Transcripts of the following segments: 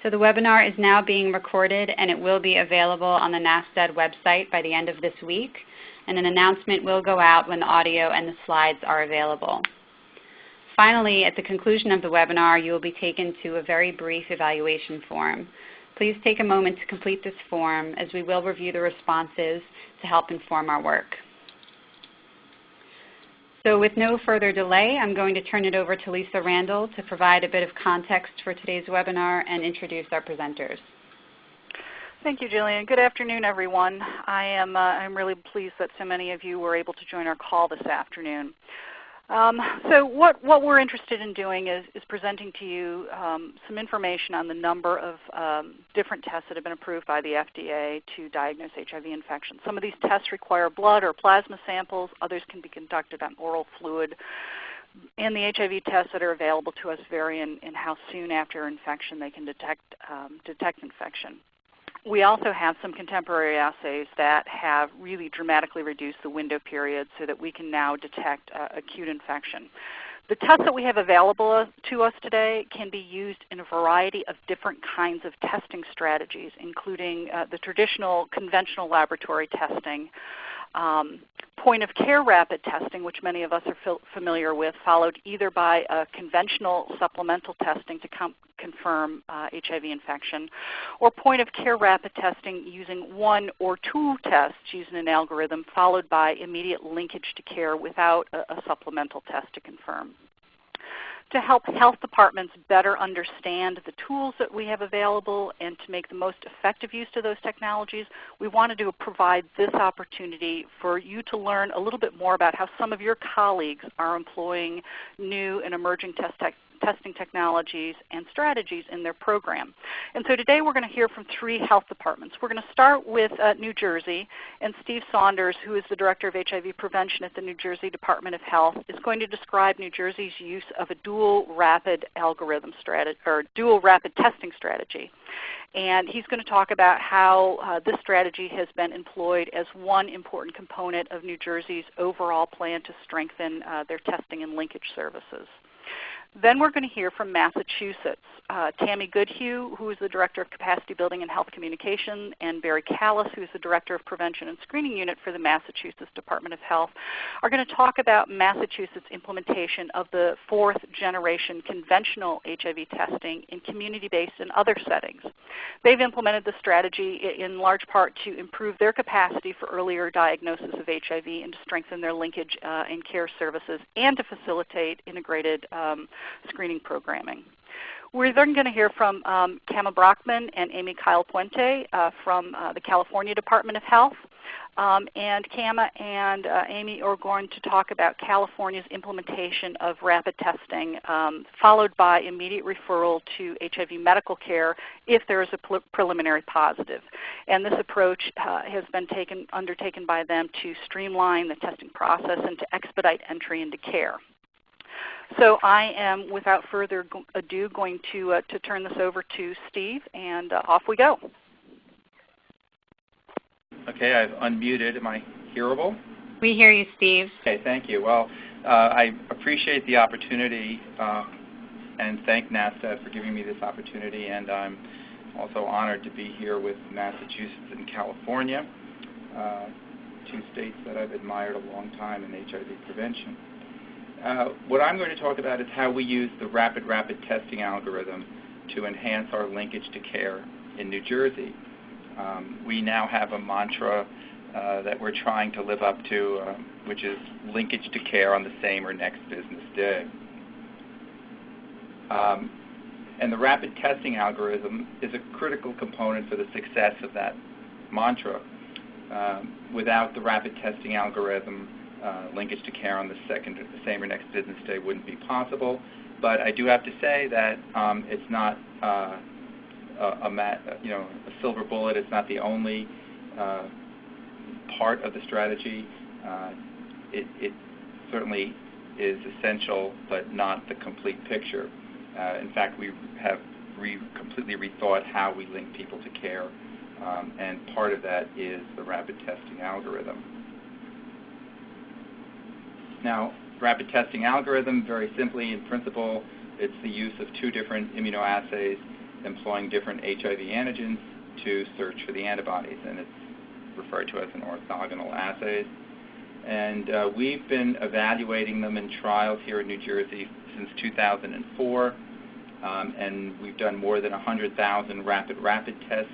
So the webinar is now being recorded, and it will be available on the NASDAD website by the end of this week, and an announcement will go out when the audio and the slides are available. Finally, at the conclusion of the webinar, you will be taken to a very brief evaluation form. Please take a moment to complete this form, as we will review the responses to help inform our work. So with no further delay, I'm going to turn it over to Lisa Randall to provide a bit of context for today's webinar and introduce our presenters. Thank you, Jillian. Good afternoon, everyone. I'm really pleased that so many of you were able to join our call this afternoon. So what we're interested in doing is presenting to you some information on the number of different tests that have been approved by the FDA to diagnose HIV infection. Some of these tests require blood or plasma samples. Others can be conducted on oral fluid. And the HIV tests that are available to us vary in how soon after infection they can detect infection. We also have some contemporary assays that have really dramatically reduced the window period so that we can now detect acute infection. The tests that we have available to us today can be used in a variety of different kinds of testing strategies, including the traditional conventional laboratory testing, point-of-care rapid testing, which many of us are familiar with, followed either by a conventional supplemental testing to confirm HIV infection, or point-of-care rapid testing using one or two tests using an algorithm, followed by immediate linkage to care without a supplemental test to confirm. To help health departments better understand the tools that we have available and to make the most effective use of those technologies, we wanted to provide this opportunity for you to learn a little bit more about how some of your colleagues are employing new and emerging testing technologies and strategies in their program. And so today we're going to hear from 3 health departments. We're going to start with New Jersey, and Steve Saunders, who is the Director of HIV Prevention at the New Jersey Department of Health, is going to describe New Jersey's use of a dual rapid algorithm strategy, or dual rapid testing strategy. And he's going to talk about how this strategy has been employed as one important component of New Jersey's overall plan to strengthen their testing and linkage services. Then we're going to hear from Massachusetts. Tammy Goodhue, who is the Director of Capacity Building and Health Communication, and Barry Callis, who is the Director of Prevention and Screening Unit for the Massachusetts Department of Health, are going to talk about Massachusetts' implementation of the 4th generation conventional HIV testing in community-based and other settings. They've implemented the strategy in large part to improve their capacity for earlier diagnosis of HIV and to strengthen their linkage and care services and to facilitate integrated screening programming. We're then going to hear from Kama Brockman and Amy Kyle Puente from the California Department of Health. And Kama and Amy are going to talk about California's implementation of rapid testing, followed by immediate referral to HIV medical care if there is a preliminary positive. And this approach has been undertaken by them to streamline the testing process and to expedite entry into care. So I am, without further ado, going to turn this over to Steve, and off we go. Okay, I've unmuted. Am I hearable? We hear you, Steve. Okay, thank you. Well, I appreciate the opportunity and thank NASDAD for giving me this opportunity, and I'm also honored to be here with Massachusetts and California, 2 states that I've admired a long time in HIV prevention. What I'm going to talk about is how we use the rapid testing algorithm to enhance our linkage to care in New Jersey. We now have a mantra that we're trying to live up to, which is linkage to care on the same or next business day. And the rapid testing algorithm is a critical component for the success of that mantra. Without the rapid testing algorithm, linkage to care on the same or next business day wouldn't be possible. But I do have to say that it's not a silver bullet. It's not the only part of the strategy. It certainly is essential, but not the complete picture. In fact, we have completely rethought how we link people to care, and part of that is the rapid testing algorithm. Now, rapid testing algorithm, very simply in principle, it's the use of 2 different immunoassays employing different HIV antigens to search for the antibodies, and it's referred to as an orthogonal assay. And we've been evaluating them in trials here in New Jersey since 2004, and we've done more than 100,000 rapid tests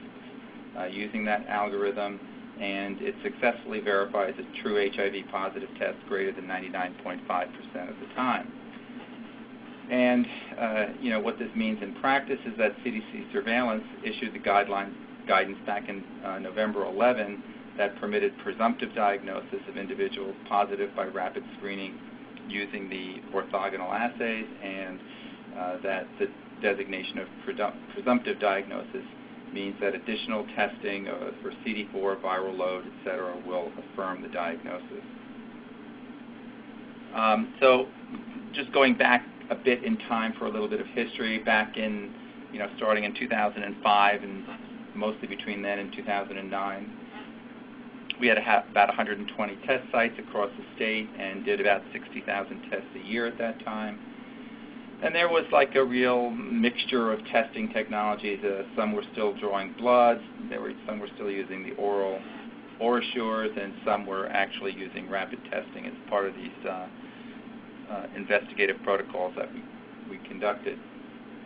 using that algorithm, and it successfully verifies a true HIV positive test greater than 99.5% of the time. And what this means in practice is that CDC Surveillance issued the guidance back in November 11 that permitted presumptive diagnosis of individuals positive by rapid screening using the orthogonal assays, and that the designation of presumptive diagnosis means that additional testing for CD4, viral load, etc., will affirm the diagnosis. So just going back a bit in time for a little bit of history, back in, starting in 2005 and mostly between then and 2009, we had about 120 test sites across the state and did about 60,000 tests a year at that time. And there was like a real mixture of testing technologies. Some were still drawing blood, some were still using the oral OraSures, and some were actually using rapid testing as part of these investigative protocols that we conducted.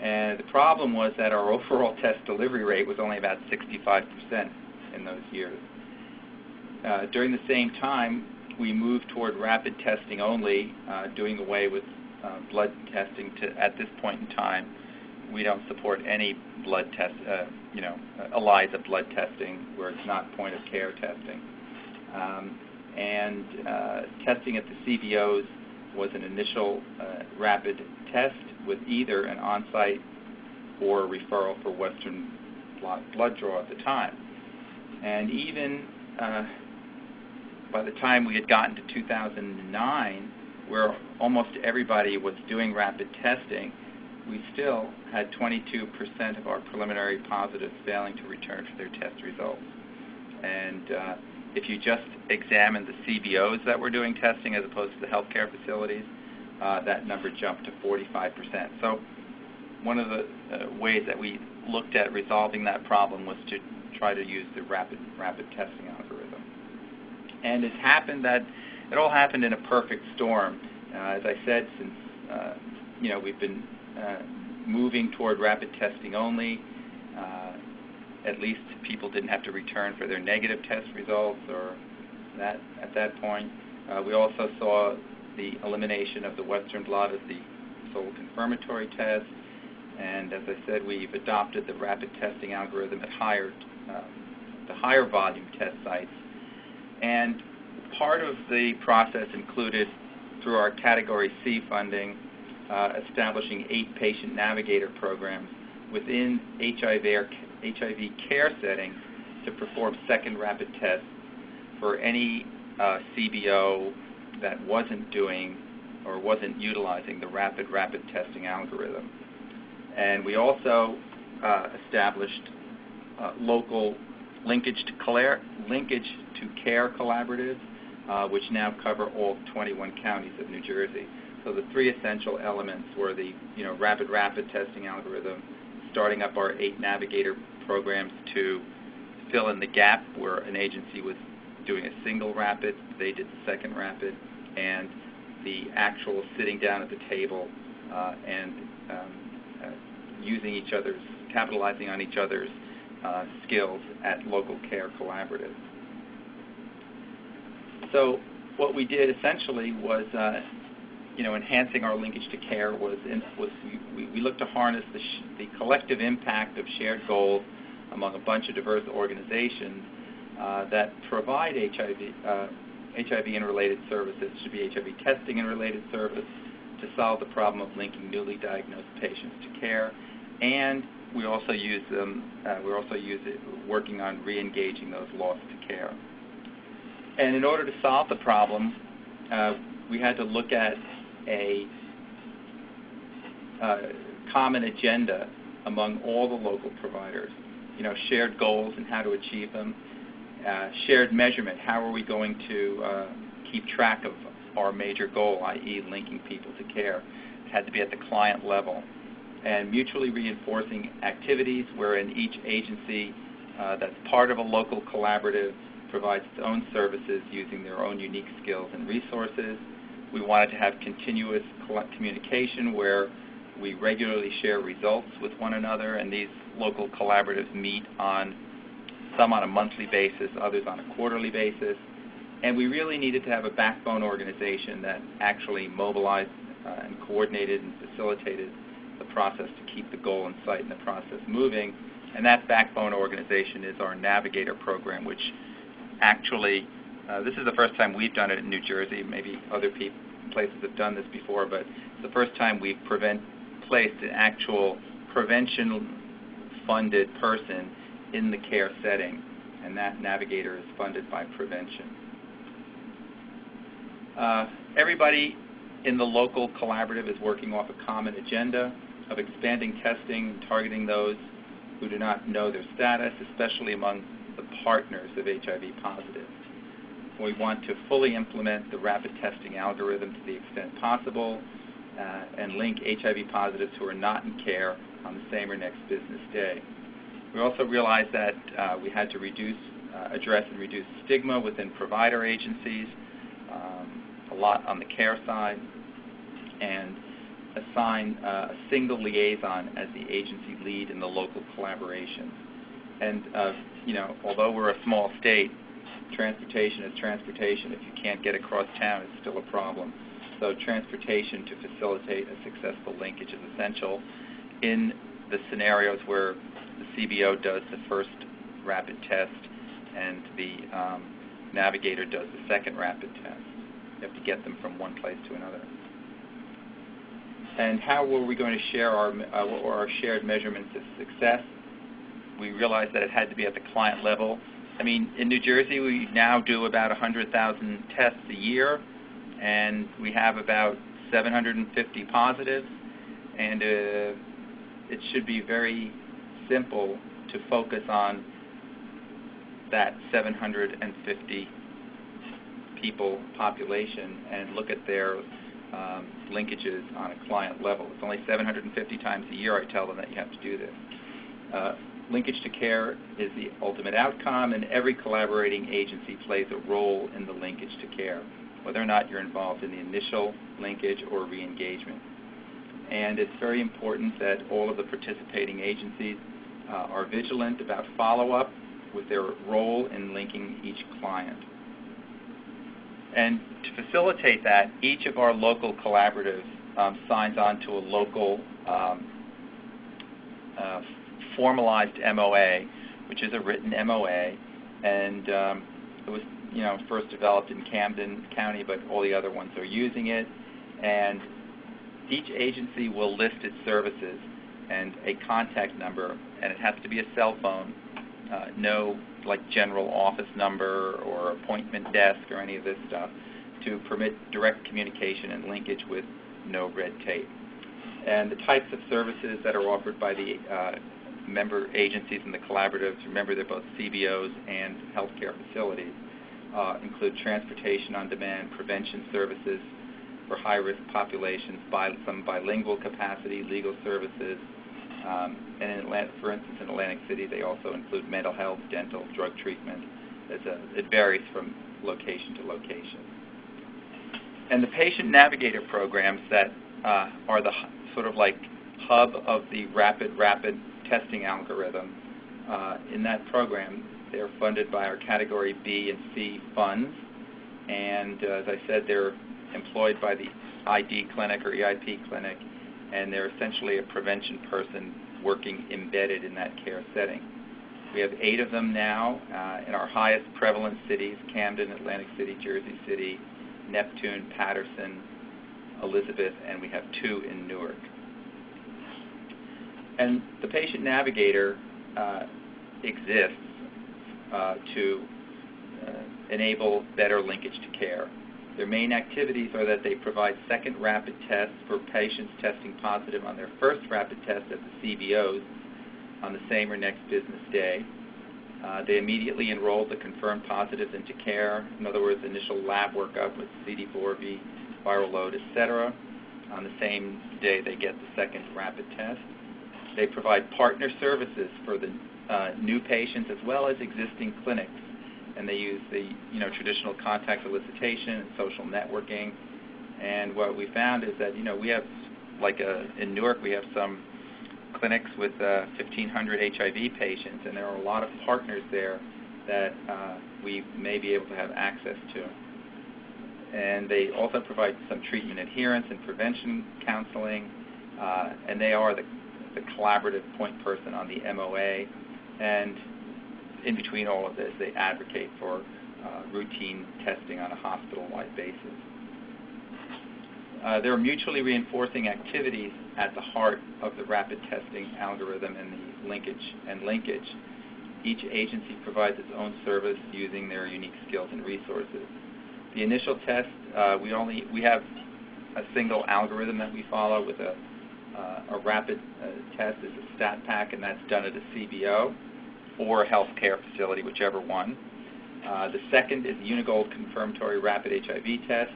And the problem was that our overall test delivery rate was only about 65% in those years. During the same time, we moved toward rapid testing only, doing away with blood testing. At this point in time, we don't support any blood test, ELISA blood testing where it's not point-of-care testing. And testing at the CBOs was an initial rapid test with either an on-site or a referral for Western blood draw at the time. And even by the time we had gotten to 2009, where almost everybody was doing rapid testing, we still had 22% of our preliminary positives failing to return for their test results. And if you just examine the CBOs that were doing testing as opposed to the healthcare facilities, that number jumped to 45%. So one of the ways that we looked at resolving that problem was to try to use the rapid testing algorithm. And it all happened in a perfect storm. As I said, since we've been moving toward rapid testing only, at least people didn't have to return for their negative test results or that at that point. We also saw the elimination of the Western blot as the sole confirmatory test, and as I said, we've adopted the rapid testing algorithm at the higher volume test sites. And part of the process included, through our Category C funding, establishing 8 patient navigator programs within HIV care settings to perform second rapid tests for any CBO that wasn't doing or wasn't utilizing the rapid testing algorithm. And we also established local linkage to care collaboratives, which now cover all 21 counties of New Jersey. So the 3 essential elements were the rapid testing algorithm, starting up our 8 navigator programs to fill in the gap where an agency was doing a single rapid, they did the second rapid, and the actual sitting down at the table and capitalizing on each other's skills at local care collaboratives. So what we did essentially was, enhancing our linkage to care we looked to harness the collective impact of shared goals among a bunch of diverse organizations that provide HIV and related services. It should be HIV testing and related service to solve the problem of linking newly diagnosed patients to care, and we also use it working on re-engaging those lost to care. And in order to solve the problem, we had to look at a common agenda among all the local providers. Shared goals and how to achieve them. Shared measurement, how are we going to keep track of our major goal, i.e. linking people to care. It had to be at the client level. and mutually reinforcing activities wherein each agency that's part of a local collaborative provides its own services using their own unique skills and resources. We wanted to have continuous communication where we regularly share results with one another, and these local collaboratives meet some on a monthly basis, others on a quarterly basis. And we really needed to have a backbone organization that actually mobilized and coordinated and facilitated the process to keep the goal in sight and the process moving. And that backbone organization is our Navigator program, which actually, this is the first time we've done it in New Jersey. Maybe other places have done this before, but it's the first time we've placed an actual prevention-funded person in the care setting, and that Navigator is funded by prevention. Everybody in the local collaborative is working off a common agenda of expanding testing and targeting those who do not know their status, especially among the partners of HIV positive. We want to fully implement the rapid testing algorithm to the extent possible and link HIV positives who are not in care on the same or next business day. We also realized that we had to address and reduce stigma within provider agencies, a lot on the care side, and assign a single liaison as the agency lead in the local collaboration. And although we're a small state, transportation is transportation. If you can't get across town, it's still a problem. So transportation to facilitate a successful linkage is essential in the scenarios where the CBO does the first rapid test and the Navigator does the second rapid test. You have to get them from one place to another. And how were we going to share our shared measurements of success? We realized that it had to be at the client level. I mean, in New Jersey, we now do about 100,000 tests a year, and we have about 750 positives, and it should be very simple to focus on that 750 people population and look at their linkages on a client level. It's only 750 times a year I tell them that you have to do this. Linkage to care is the ultimate outcome, and every collaborating agency plays a role in the linkage to care, whether or not you're involved in the initial linkage or re-engagement. And it's very important that all of the participating agencies are vigilant about follow-up with their role in linking each client. And to facilitate that, each of our local collaboratives signs on to a local formalized MOA, which is a written MOA, and it was first developed in Camden County, but all the other ones are using it. And each agency will list its services and a contact number, and it has to be a cell phone, no like general office number or appointment desk or any of this stuff, to permit direct communication and linkage with no red tape. And the types of services that are offered by the member agencies and the collaboratives, remember they're both CBOs and healthcare facilities, include transportation on demand, prevention services for high-risk populations, some bilingual capacity, legal services, and in Atlanta, for instance, in Atlantic City, they also include mental health, dental, drug treatment. It varies from location to location. And the patient navigator programs that are the sort of like hub of the rapid testing algorithm, in that program, they're funded by our Category B and C funds, and as I said, they're employed by the ID clinic or EIP clinic, and they're essentially a prevention person working embedded in that care setting. We have 8 of them now in our highest prevalent cities: Camden, Atlantic City, Jersey City, Neptune, Patterson, Elizabeth, and we have 2 in Newark. And the patient navigator exists to enable better linkage to care. Their main activities are that they provide second rapid tests for patients testing positive on their first rapid test at the CBOs on the same or next business day. They immediately enroll the confirmed positives into care, in other words, initial lab workup with CD4, viral load, etc. on the same day they get the second rapid test. They provide partner services for the new patients as well as existing clinics, and they use the traditional contact elicitation and social networking. And what we found is that we have, in Newark, we have some clinics with 1,500 HIV patients, and there are a lot of partners there that we may be able to have access to. And they also provide some treatment adherence and prevention counseling, and they are the collaborative point person on the MOA. And in between all of this, they advocate for routine testing on a hospital-wide basis. There are mutually reinforcing activities at the heart of the rapid testing algorithm and the linkage. Each agency provides its own service using their unique skills and resources. The initial test, we have a single algorithm that we follow with a rapid test is a Stat-Pak, and that's done at a CBO or a healthcare facility, whichever one. The second is the Unigold confirmatory rapid HIV test,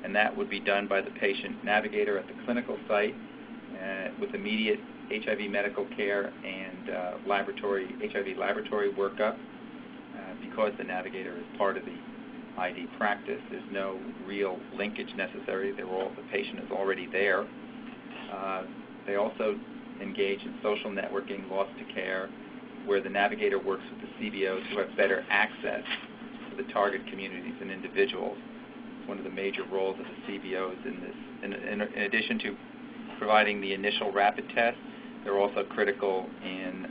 and that would be done by the patient navigator at the clinical site with immediate HIV medical care and HIV laboratory workup. Because the navigator is part of the ID practice, there's no real linkage necessary. The patient is already there. They also engage in social networking, loss to care, where the navigator works with the CBOs who have better access to the target communities and individuals. It's one of the major roles of the CBOs in this. In addition to providing the initial rapid test, they're also critical in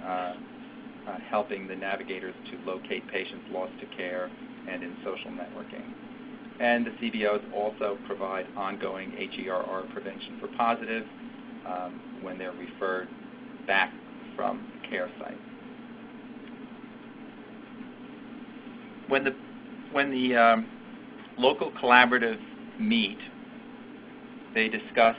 helping the navigators to locate patients lost to care and in social networking. And the CBOs also provide ongoing HERR prevention for positive when they're referred back from the care site. When the local collaboratives meet, they discuss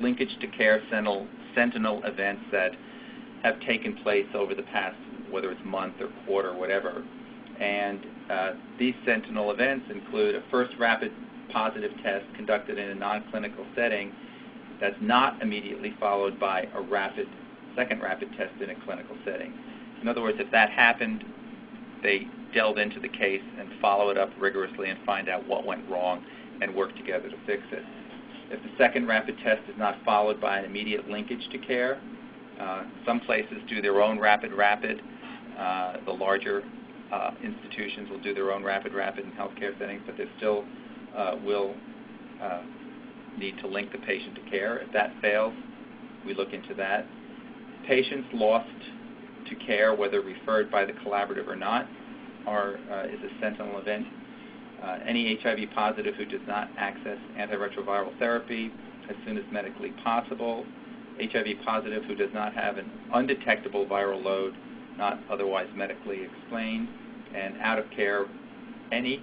linkage to care sentinel events that have taken place over the past, whether it's month or quarter, whatever. And these sentinel events include a first rapid positive test conducted in a non-clinical setting that's not immediately followed by a second rapid test in a clinical setting. In other words, if that happened, they delve into the case and follow it up rigorously and find out what went wrong and work together to fix it. If the second rapid test is not followed by an immediate linkage to care, some places do their own rapid. The larger institutions will do their own rapid in healthcare settings, but they still will need to link the patient to care. If that fails, we look into that. Patients lost to care, whether referred by the collaborative or not, is a sentinel event. Any HIV positive who does not access antiretroviral therapy as soon as medically possible, HIV positive who does not have an undetectable viral load not otherwise medically explained, and out of care, any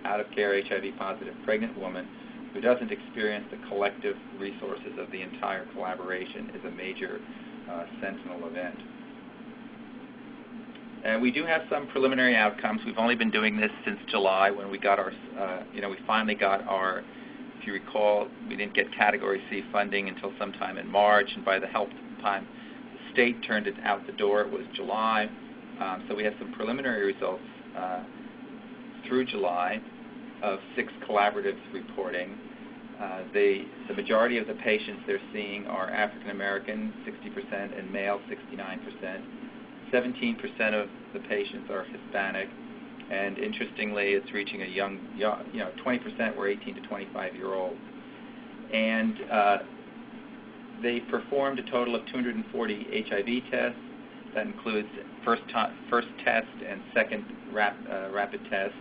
out of care HIV positive pregnant woman who doesn't experience the collective resources of the entire collaboration is a major sentinel event. And we do have some preliminary outcomes. We've only been doing this since July when we got our, we finally got our, if you recall, we didn't get Category C funding until sometime in March, and by the help time the state turned it out the door, it was July. So we have some preliminary results through July of 6 collaboratives reporting. The majority of the patients they're seeing are African American, 60%, and male, 69%. 17% of the patients are Hispanic, and interestingly, it's reaching a young 20% were 18 to 25-year-olds. And they performed a total of 240 HIV tests. That includes first test and second rapid test,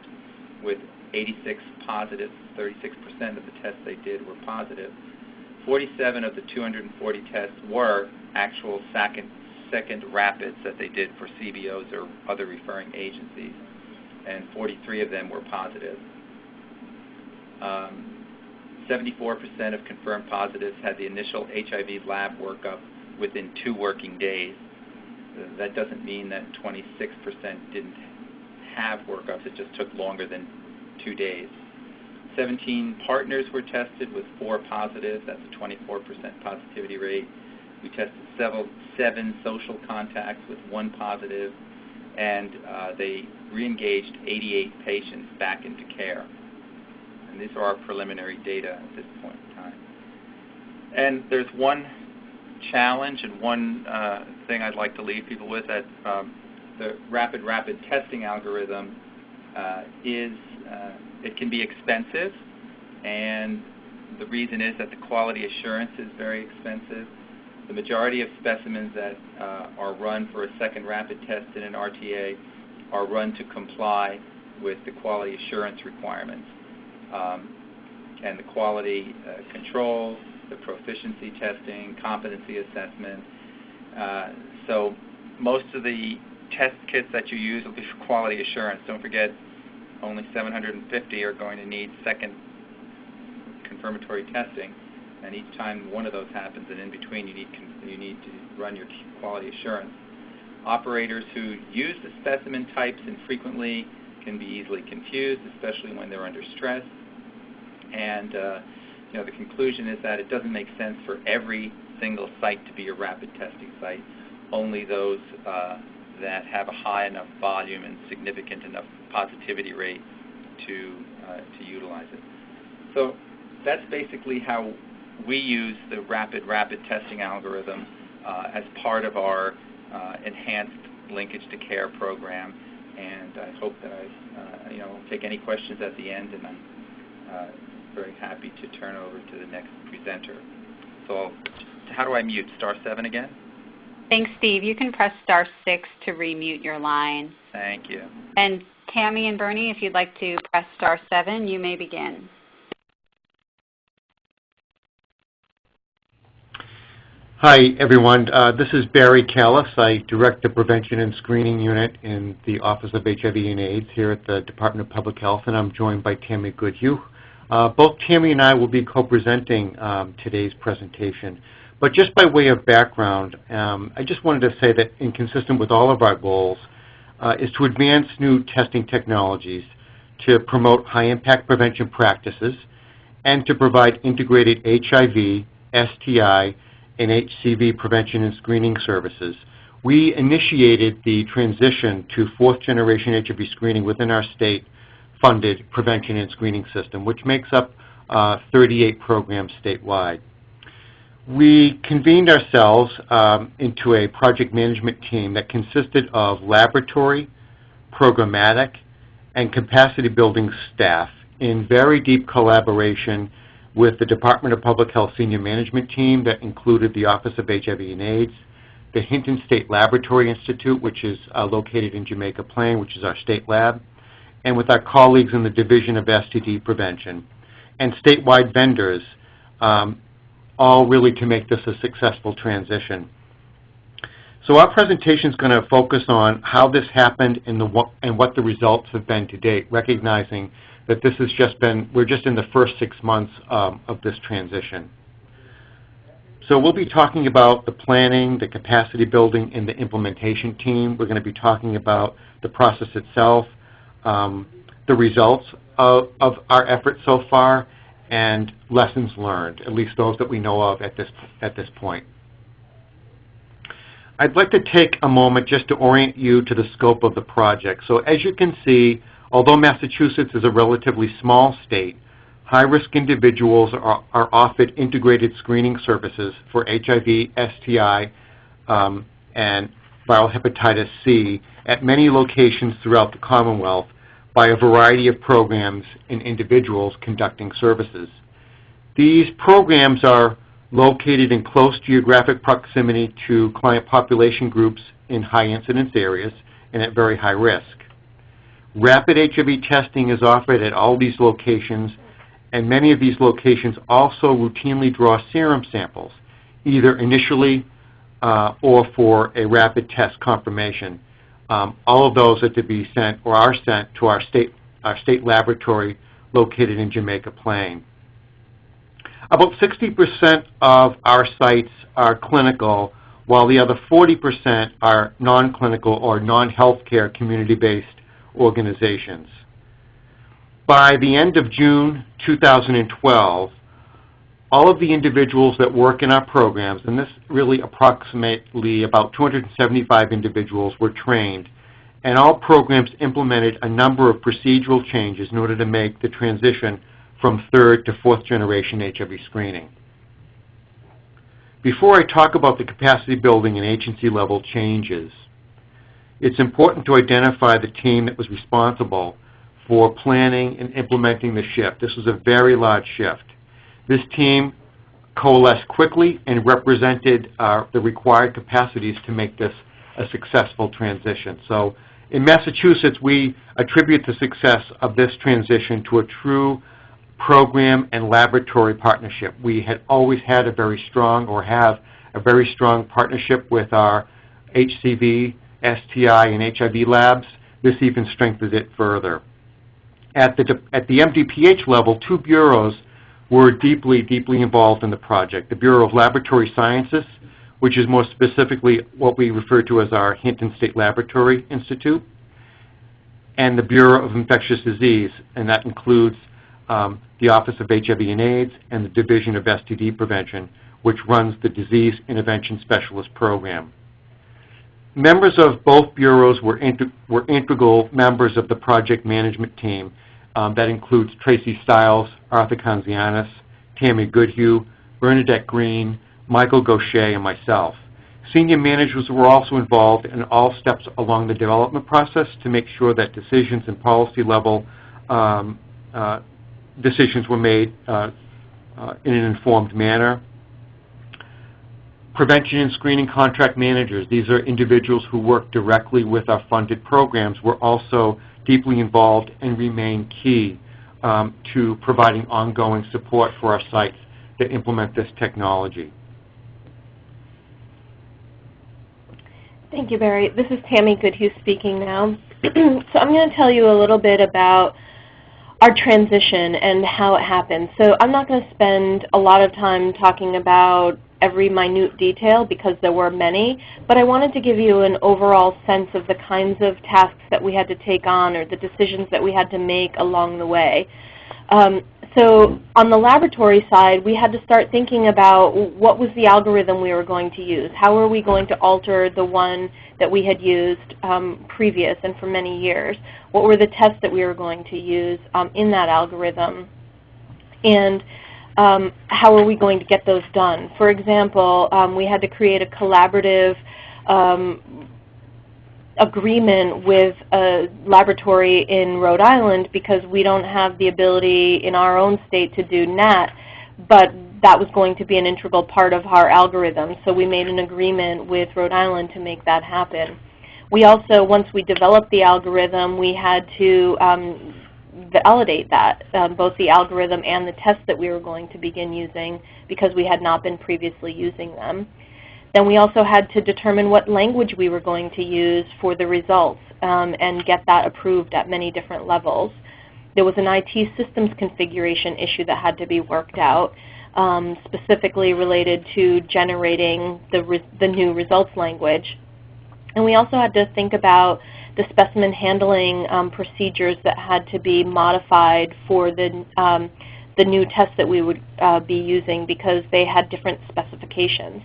with 86 positives. 36% of the tests they did were positive. 47 of the 240 tests were actual second rapids that they did for CBOs or other referring agencies, and 43 of them were positive. 74% of confirmed positives had the initial HIV lab workup within 2 working days. That doesn't mean that 26% didn't have workups, it just took longer than 2 days. 17 partners were tested with 4 positive. That's a 24% positivity rate. We tested 7 social contacts with 1 positive, and they re-engaged 88 patients back into care. And these are our preliminary data at this point in time. And there's one challenge and one thing I'd like to leave people with, that the rapid testing algorithm it can be expensive, and the reason is that the quality assurance is very expensive. The majority of specimens that are run for a second rapid test in an RTA are run to comply with the quality assurance requirements and the quality control, the proficiency testing, competency assessment. So most of the test kits that you use will be for quality assurance. Don't forget, only 750 are going to need second confirmatory testing, and each time one of those happens, and in between you need to run your quality assurance. Operators who use the specimen types infrequently can be easily confused, especially when they're under stress. And the conclusion is that it doesn't make sense for every single site to be a rapid testing site. Only those that have a high enough volume and significant enough positivity rate to utilize it. So that's basically how we use the rapid testing algorithm as part of our enhanced linkage to care program. And I hope that I'll take any questions at the end, and I'm very happy to turn over to the next presenter. So how do I mute? *7 again? Thanks, Steve. You can press *6 to remute your line. Thank you. And Tammy and Bernie, if you'd like to press *7, you may begin. Hi, everyone. This is Barry Callis. I direct the Prevention and Screening Unit in the Office of HIV and AIDS here at the Department of Public Health, and I'm joined by Tammy Goodhue. Both Tammy and I will be co-presenting today's presentation. But just by way of background, I just wanted to say that, inconsistent with all of our goals, is to advance new testing technologies, to promote high-impact prevention practices, and to provide integrated HIV, STI, and HCV prevention and screening services. We initiated the transition to 4th-generation HIV screening within our state-funded prevention and screening system, which makes up 38 programs statewide. We convened ourselves into a project management team that consisted of laboratory, programmatic, and capacity building staff in very deep collaboration with the Department of Public Health Senior Management Team that included the Office of HIV and AIDS, the Hinton State Laboratory Institute, which is located in Jamaica Plain, which is our state lab, and with our colleagues in the Division of STD Prevention, and statewide vendors, all really to make this a successful transition. So our presentation is going to focus on how this happened and what the results have been to date, recognizing that this has we're just in the first 6 months of this transition. So we'll be talking about the planning, the capacity building, and the implementation team. We're going to be talking about the process itself, the results of our efforts so far, and lessons learned, at least those that we know of at this point. I'd like to take a moment just to orient you to the scope of the project. So as you can see, although Massachusetts is a relatively small state, high-risk individuals are offered integrated screening services for HIV, STI, and viral hepatitis C at many locations throughout the Commonwealth by a variety of programs and individuals conducting services. These programs are located in close geographic proximity to client population groups in high incidence areas and at very high risk. Rapid HIV testing is offered at all these locations, and many of these locations also routinely draw serum samples, either initially or for a rapid test confirmation. All of those are to be sent or are sent to our state laboratory located in Jamaica Plain. About 60% of our sites are clinical, while the other 40% are non-clinical or non-healthcare community-based organizations. by the end of June 2012, all of the individuals that work in our programs, and this really approximately about 275 individuals, were trained, and all programs implemented a number of procedural changes in order to make the transition from third to fourth generation HIV screening. Before I talk about the capacity building and agency level changes, it's important to identify the team that was responsible for planning and implementing the shift. This was a very large shift. This team coalesced quickly and represented the required capacities to make this a successful transition. So in Massachusetts, we attribute the success of this transition to a true program and laboratory partnership. We had always had a very strong, or have a very strong partnership with our HCV, STI, and HIV labs. This even strengthens it further. At the MDPH level, two bureaus were deeply involved in the project. The Bureau of Laboratory Sciences, which is more specifically what we refer to as our Hinton State Laboratory Institute, and the Bureau of Infectious Disease, and that includes the Office of HIV and AIDS and the Division of STD Prevention, which runs the Disease Intervention Specialist Program. Members of both bureaus were integral members of the project management team. That includes Tracy Stiles, Arthur Kanzianis, Tammy Goodhue, Bernadette Green, Michael Gaucher, and myself. Senior managers were also involved in all steps along the development process to make sure that decisions and policy level decisions were made in an informed manner. Prevention and screening contract managers, these are individuals who work directly with our funded programs, were also deeply involved and remain key to providing ongoing support for our sites that implement this technology. Thank you, Barry. This is Tammy Goodhue speaking now. So I'm going to tell you a little bit about our transition and how it happened. So I'm not going to spend a lot of time talking about every minute detail because there were many, but I wanted to give you an overall sense of the kinds of tasks that we had to take on or the decisions that we had to make along the way. So on the laboratory side, we had to start thinking about what was the algorithm we were going to use. How were we going to alter the one that we had used previous and for many years? What were the tests that we were going to use in that algorithm? And how are we going to get those done? For example, we had to create a collaborative agreement with a laboratory in Rhode Island because we don't have the ability in our own state to do NAT, but that was going to be an integral part of our algorithm. So we made an agreement with Rhode Island to make that happen. We also, once we developed the algorithm, we had to validate that, both the algorithm and the tests that we were going to begin using because we had not been previously using them. Then we also had to determine what language we were going to use for the results and get that approved at many different levels. There was an IT systems configuration issue that had to be worked out, specifically related to generating the new results language. And we also had to think about the specimen handling procedures that had to be modified for the new tests that we would be using because they had different specifications.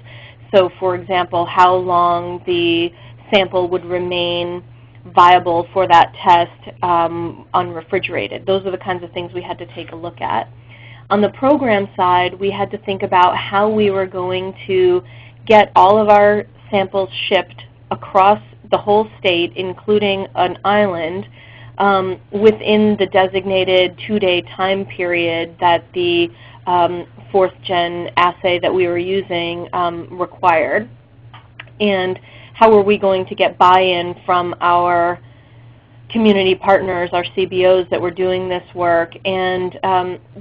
So, for example, how long the sample would remain viable for that test unrefrigerated. Those are the kinds of things we had to take a look at. On the program side, we had to think about how we were going to get all of our samples shipped across the whole state, including an island, within the designated 2-day time period that the fourth-gen assay that we were using required. And how were we going to get buy-in from our community partners, our CBOs that were doing this work? And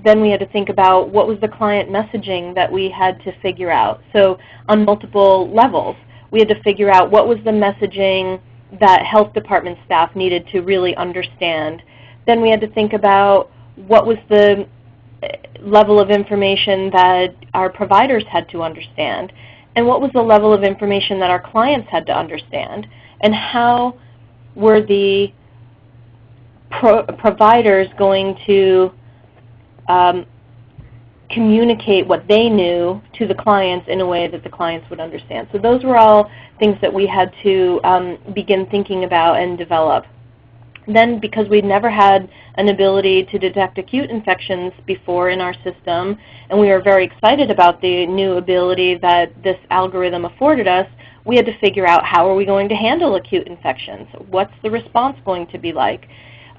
then we had to think about what was the client messaging that we had to figure out. So on multiple levels, we had to figure out what was the messaging that health department staff needed to really understand. Then we had to think about what was the level of information that our providers had to understand, and what was the level of information that our clients had to understand, and how were the providers going to communicate what they knew to the clients in a way that the clients would understand. So those were all things that we had to begin thinking about and develop. Then, because we'd never had an ability to detect acute infections before in our system, and we were very excited about the new ability that this algorithm afforded us, we had to figure out how are we going to handle acute infections? What's the response going to be like?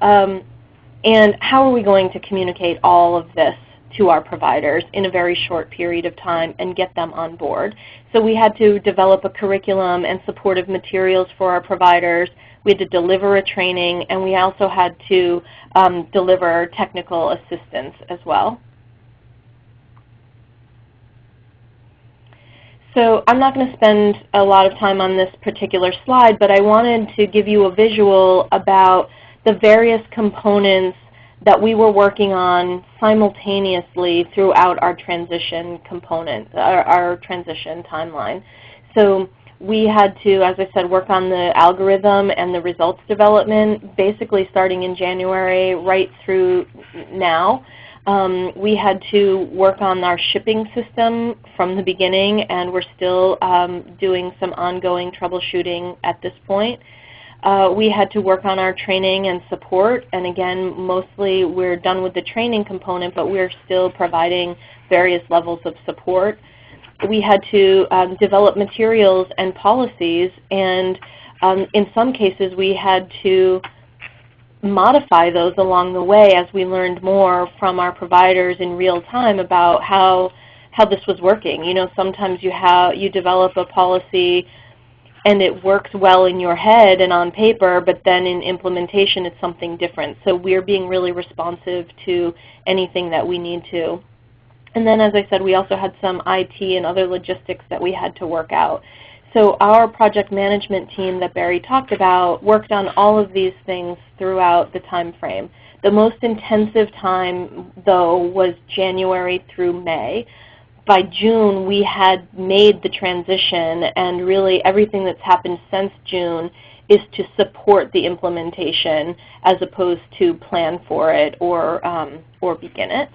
And how are we going to communicate all of this to our providers in a very short period of time and get them on board? So we had to develop a curriculum and supportive materials for our providers. We had to deliver a training, and we also had to deliver technical assistance as well. So I'm not going to spend a lot of time on this particular slide, but I wanted to give you a visual about the various components that we were working on simultaneously throughout our transition component, our transition timeline. So we had to, as I said, work on the algorithm and the results development, basically starting in January right through now. We had to work on our shipping system from the beginning, and we're still doing some ongoing troubleshooting at this point. We had to work on our training and support, and again, mostly we're done with the training component, but we're still providing various levels of support. We had to develop materials and policies, and in some cases we had to modify those along the way as we learned more from our providers in real time about how this was working. You know, sometimes you develop a policy and it works well in your head and on paper, but then in implementation it's something different. So we're being really responsive to anything that we need to. And then, as I said, we also had some IT and other logistics that we had to work out. So our project management team that Barry talked about worked on all of these things throughout the time frame. The most intensive time, though, was January through May. By June, we had made the transition, and really everything that's happened since June is to support the implementation as opposed to plan for it or begin it.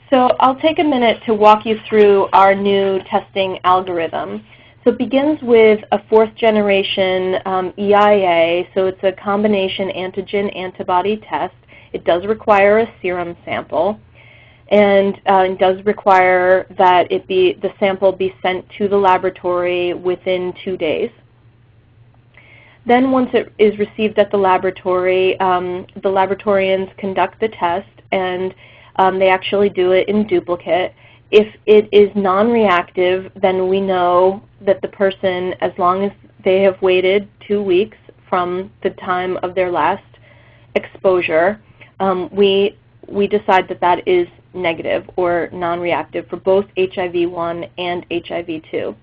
So I'll take a minute to walk you through our new testing algorithm. So it begins with a 4th generation EIA, so it's a combination antigen antibody test. It does require a serum sample, and it does require that the sample be sent to the laboratory within 2 days. Then once it is received at the laboratory, the laboratorians conduct the test, and they actually do it in duplicate. If it is non-reactive, then we know that the person, as long as they have waited 2 weeks from the time of their last exposure, we decide that that is negative or non-reactive for both HIV-1 and HIV-2.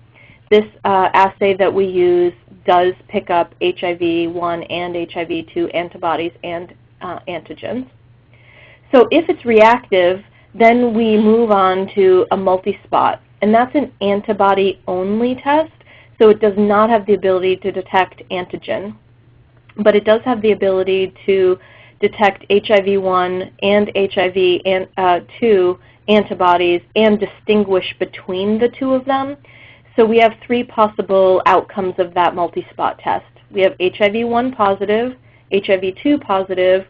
This assay that we use does pick up HIV-1 and HIV-2 antibodies and antigens. So if it's reactive, then we move on to a multi-spot, and that's an antibody-only test, so it does not have the ability to detect antigen, but it does have the ability to detect HIV-1 and HIV-2 antibodies and distinguish between the two of them. So we have 3 possible outcomes of that multi-spot test. We have HIV-1 positive, HIV-2 positive,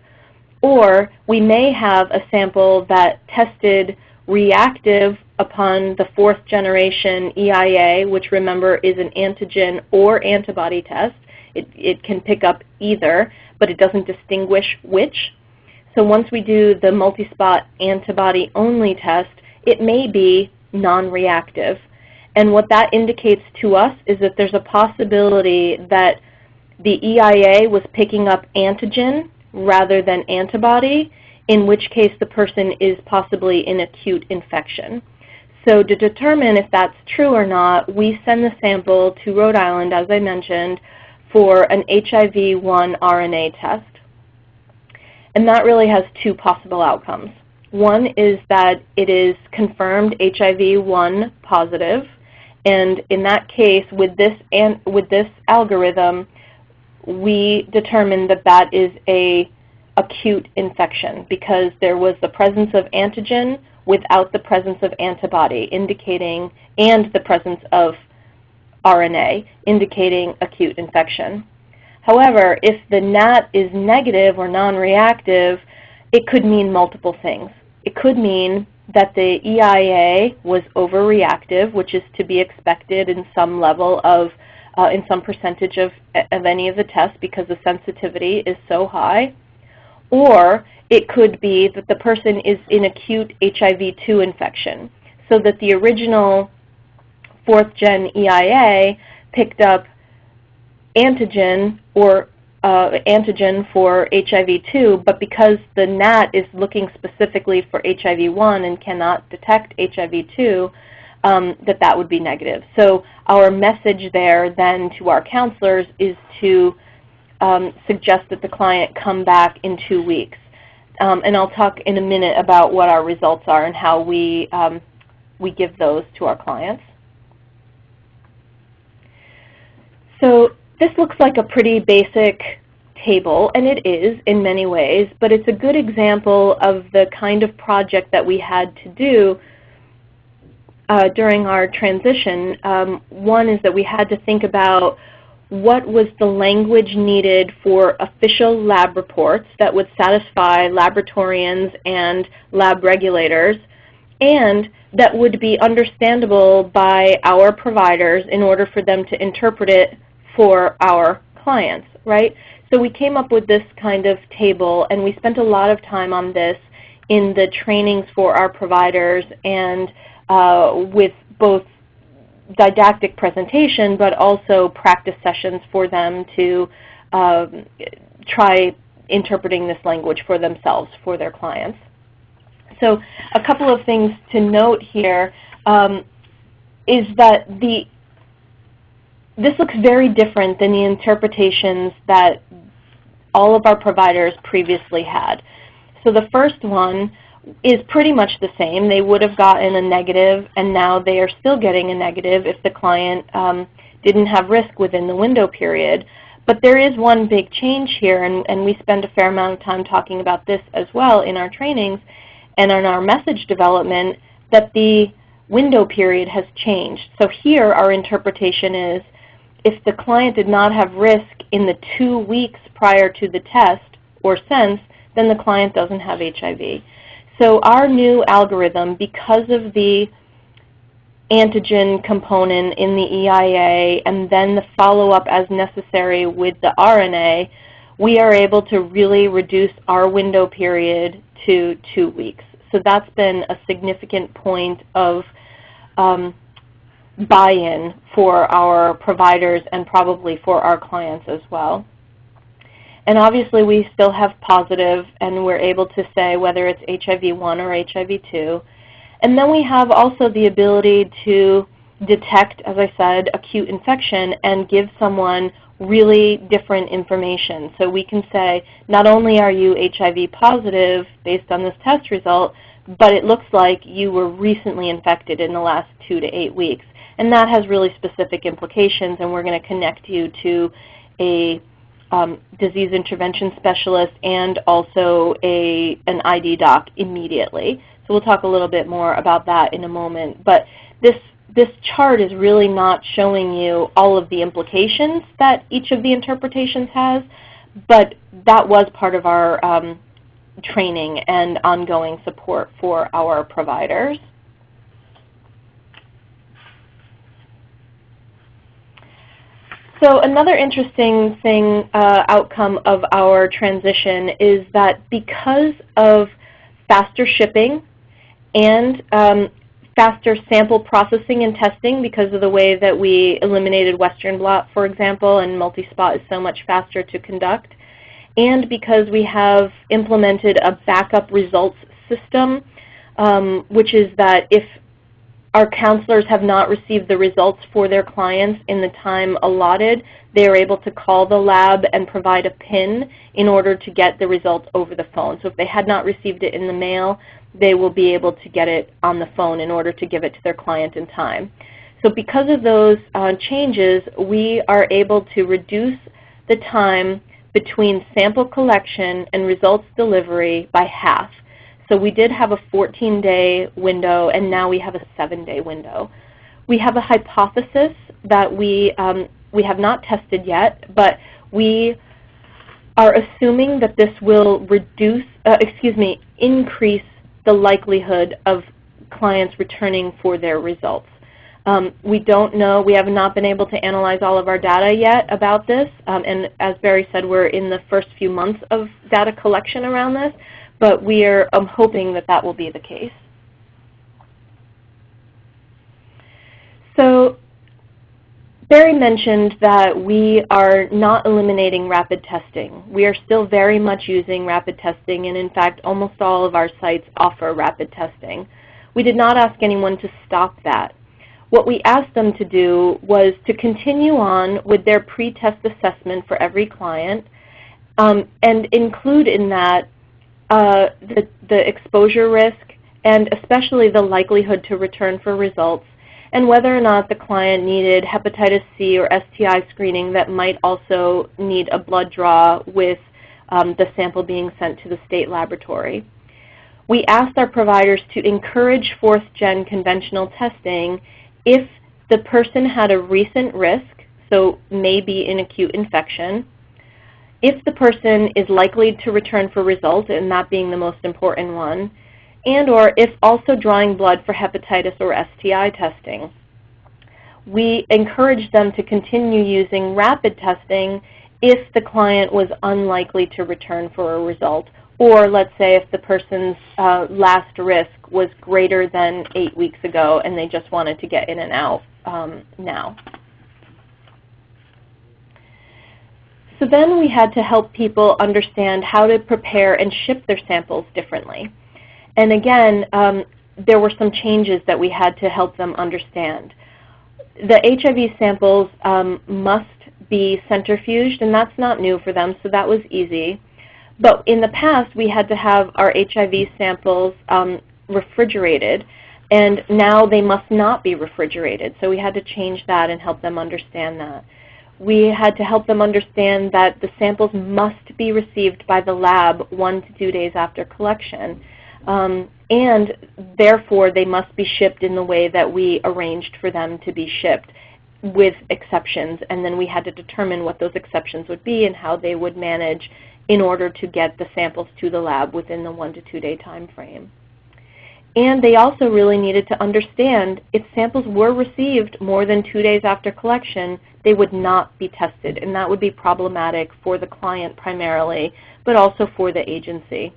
or we may have a sample that tested reactive upon the 4th generation EIA, which remember is an antigen or antibody test. It can pick up either, but it doesn't distinguish which. So once we do the multi-spot antibody-only test, it may be non-reactive. And what that indicates to us is that there's a possibility that the EIA was picking up antigen rather than antibody, in which case the person is possibly in acute infection. So to determine if that's true or not, we send the sample to Rhode Island, as I mentioned, for an HIV-1 RNA test. And that really has 2 possible outcomes. One is that it is confirmed HIV-1 positive, and in that case, with this algorithm, we determined that that is a acute infection because there was the presence of antigen without the presence of antibody indicating, and the presence of RNA indicating acute infection. However, if the NAT is negative or non-reactive, it could mean multiple things. It could mean that the EIA was overreactive, which is to be expected in some level of, in some percentage of any of the tests because the sensitivity is so high. Or it could be that the person is in acute HIV-2 infection, so that the original 4th-gen EIA picked up antigen or antigen for HIV-2, but because the NAT is looking specifically for HIV-1 and cannot detect HIV-2, that would be negative. So our message there then to our counselors is to suggest that the client come back in 2 weeks. And I'll talk in a minute about what our results are and how we give those to our clients. So this looks like a pretty basic table, and it is in many ways, but it's a good example of the kind of project that we had to do during our transition. One is that we had to think about what was the language needed for official lab reports that would satisfy laboratorians and lab regulators, and that would be understandable by our providers in order for them to interpret it for our clients, right? So we came up with this kind of table, and we spent a lot of time on this in the trainings for our providers and with both didactic presentation, but also practice sessions for them to try interpreting this language for themselves, for their clients. So a couple of things to note here is that this looks very different than the interpretations that all of our providers previously had. So the first one is pretty much the same. They would have gotten a negative, and now they are still getting a negative if the client didn't have risk within the window period. But there is one big change here, and we spend a fair amount of time talking about this as well in our trainings and in our message development, that the window period has changed. So here our interpretation is, if the client did not have risk in the 2 weeks prior to the test or since, then the client doesn't have HIV. So our new algorithm, because of the antigen component in the EIA and then the follow-up as necessary with the RNA, we are able to really reduce our window period to 2 weeks. So that's been a significant point of buy-in for our providers and probably for our clients as well. And obviously we still have positive, and we're able to say whether it's HIV-1 or HIV-2. And then we have also the ability to detect, as I said, acute infection and give someone really different information. So we can say, not only are you HIV positive based on this test result, but it looks like you were recently infected in the last 2 to 8 weeks. And that has really specific implications, and we're going to connect you to a disease intervention specialist and also an ID doc immediately. So we'll talk a little bit more about that in a moment. But this chart is really not showing you all of the implications that each of the interpretations has, but that was part of our training and ongoing support for our providers. So another interesting outcome of our transition is that because of faster shipping and faster sample processing and testing, because of the way that we eliminated Western blot, for example, and multi-spot is so much faster to conduct, and because we have implemented a backup results system, which is that if our counselors have not received the results for their clients in the time allotted, they are able to call the lab and provide a PIN in order to get the results over the phone. So if they had not received it in the mail, they will be able to get it on the phone in order to give it to their client in time. So because of those changes, we are able to reduce the time between sample collection and results delivery by half. So we did have a 14-day window, and now we have a 7-day window. We have a hypothesis that we have not tested yet, but we are assuming that this will increase the likelihood of clients returning for their results. We don't know, we have not been able to analyze all of our data yet about this, and as Barry said, we're in the first few months of data collection around this, but we are hoping that that will be the case. So Barry mentioned that we are not eliminating rapid testing. We are still very much using rapid testing, and in fact, almost all of our sites offer rapid testing. We did not ask anyone to stop that. What we asked them to do was to continue on with their pre-test assessment for every client and include in that the exposure risk and especially the likelihood to return for results, and whether or not the client needed hepatitis C or STI screening that might also need a blood draw with the sample being sent to the state laboratory. We asked our providers to encourage 4th-gen conventional testing if the person had a recent risk, so maybe an acute infection, if the person is likely to return for results, and that being the most important one, and or if also drawing blood for hepatitis or STI testing. We encouraged them to continue using rapid testing if the client was unlikely to return for a result, or let's say if the person's last risk was greater than 8 weeks ago and they just wanted to get in and out now. So then we had to help people understand how to prepare and ship their samples differently. And again, there were some changes that we had to help them understand. The HIV samples must be centrifuged, and that's not new for them, so that was easy. But in the past, we had to have our HIV samples refrigerated, and now they must not be refrigerated. So we had to change that and help them understand that. We had to help them understand that the samples must be received by the lab 1 to 2 days after collection, and therefore they must be shipped in the way that we arranged for them to be shipped, with exceptions. And then we had to determine what those exceptions would be and how they would manage in order to get the samples to the lab within the 1 to 2 day time frame. And they also really needed to understand if samples were received more than 2 days after collection, they would not be tested, and that would be problematic for the client primarily, but also for the agency.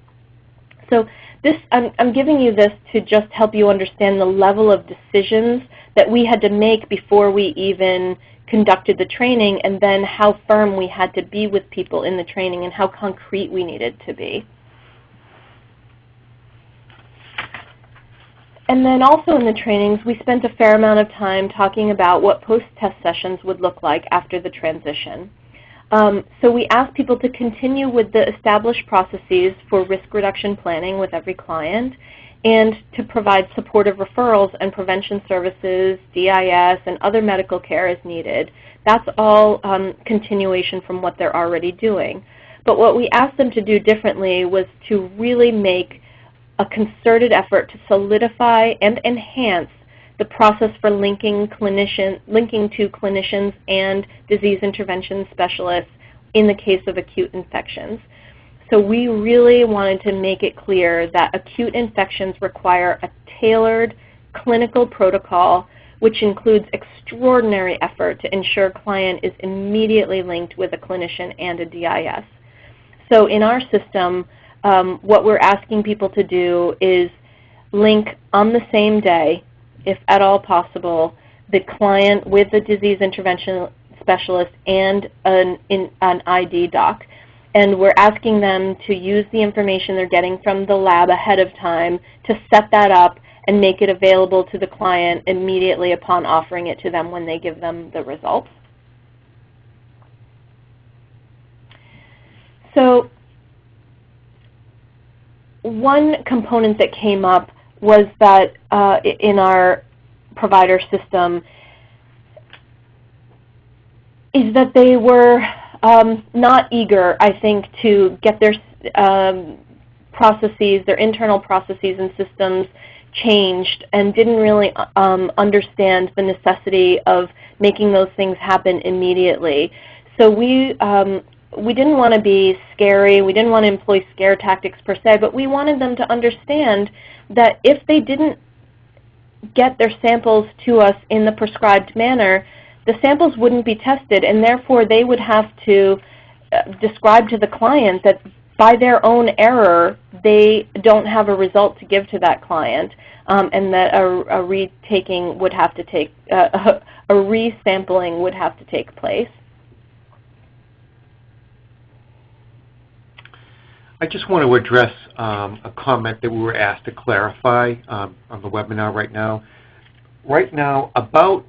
So this, I'm giving you this to just help you understand the level of decisions that we had to make before we even conducted the training, and then how firm we had to be with people in the training and how concrete we needed to be. And then also in the trainings, we spent a fair amount of time talking about what post-test sessions would look like after the transition. So we asked people to continue with the established processes for risk reduction planning with every client, and to provide supportive referrals and prevention services, DIS, and other medical care as needed. That's all continuation from what they're already doing. But what we asked them to do differently was to really make a concerted effort to solidify and enhance the process for linking to clinicians and disease intervention specialists in the case of acute infections. So we really wanted to make it clear that acute infections require a tailored clinical protocol, which includes extraordinary effort to ensure client is immediately linked with a clinician and a DIS. So in our system, what we're asking people to do is link on the same day, if at all possible, the client with a disease intervention specialist and an ID doc. And we're asking them to use the information they're getting from the lab ahead of time to set that up and make it available to the client immediately upon offering it to them when they give them the results. So one component that came up was that in our provider system is that they were not eager, I think, to get their processes, their internal processes and systems changed, and didn't really understand the necessity of making those things happen immediately. So we didn't want to be scary, we didn't want to employ scare tactics per se, but we wanted them to understand that if they didn't get their samples to us in the prescribed manner, the samples wouldn't be tested, and therefore they would have to describe to the client that by their own error they don't have a result to give to that client, and that a retaking would have to take, a resampling would have to take place. I just want to address a comment that we were asked to clarify on the webinar right now. Right now, about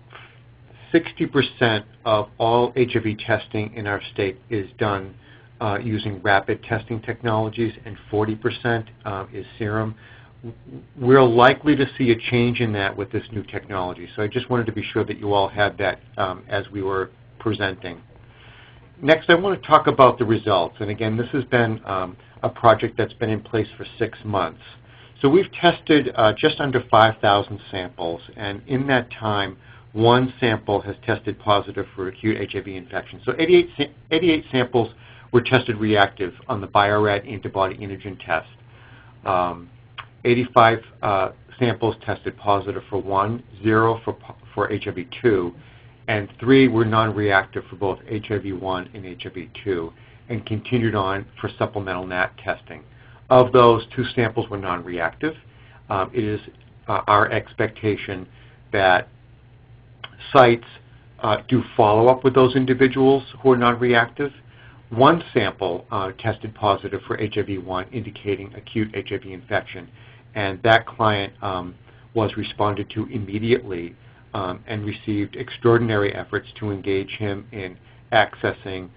60% of all HIV testing in our state is done using rapid testing technologies, and 40% is serum. We're likely to see a change in that with this new technology. So I just wanted to be sure that you all had that as we were presenting. Next, I want to talk about the results. And again, this has been a project that's been in place for 6 months. So we've tested just under 5,000 samples, and in that time, 1 sample has tested positive for acute HIV infection. So 88 samples were tested reactive on the Bio-Rad antibody antigen test. 85 samples tested positive for 1, 0 for HIV-2, and 3 were non-reactive for both HIV-1 and HIV-2, and continued on for supplemental NAT testing. Of those, 2 samples were non-reactive. It is our expectation that sites do follow-up with those individuals who are non-reactive. 1 sample tested positive for HIV-1, indicating acute HIV infection, and that client was responded to immediately and received extraordinary efforts to engage him in accessing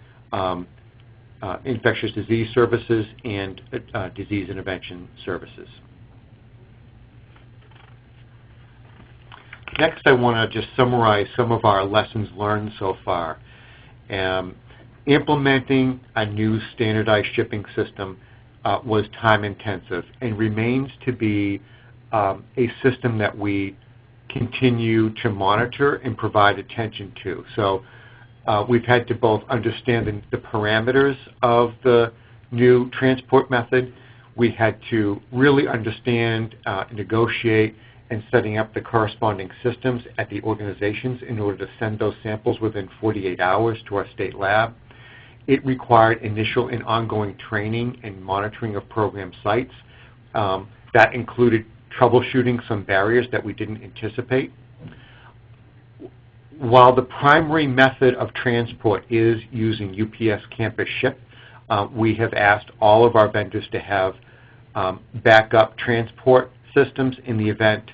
infectious disease services and disease intervention services. Next, I want to just summarize some of our lessons learned so far. Implementing a new standardized shipping system was time-intensive and remains to be a system that we continue to monitor and provide attention to. So we've had to both understand the parameters of the new transport method. We had to really understand, negotiate, and setting up the corresponding systems at the organizations in order to send those samples within 48 hours to our state lab. It required initial and ongoing training and monitoring of program sites. That included troubleshooting some barriers that we didn't anticipate. While the primary method of transport is using UPS Campus Ship, we have asked all of our vendors to have backup transport systems in the event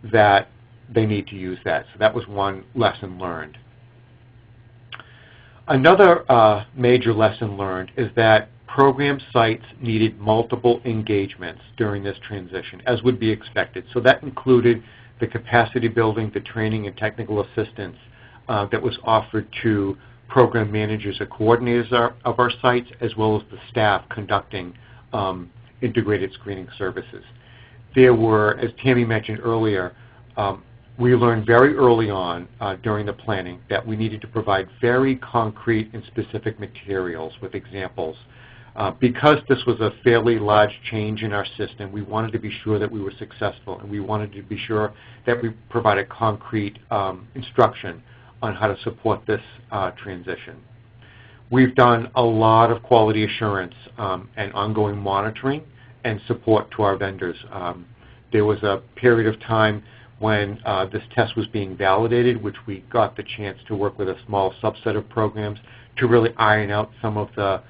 that they need to use that. So that was one lesson learned. Another major lesson learned is that program sites needed multiple engagements during this transition, as would be expected. So that included the capacity building, the training and technical assistance that was offered to program managers or coordinators of our sites, as well as the staff conducting integrated screening services. There were, as Tammy mentioned earlier, we learned very early on during the planning that we needed to provide very concrete and specific materials with examples. Because this was a fairly large change in our system, we wanted to be sure that we were successful, and we wanted to be sure that we provided concrete instruction on how to support this transition. We've done a lot of quality assurance and ongoing monitoring and support to our vendors. There was a period of time when this test was being validated, which we got the chance to work with a small subset of programs to really iron out some of the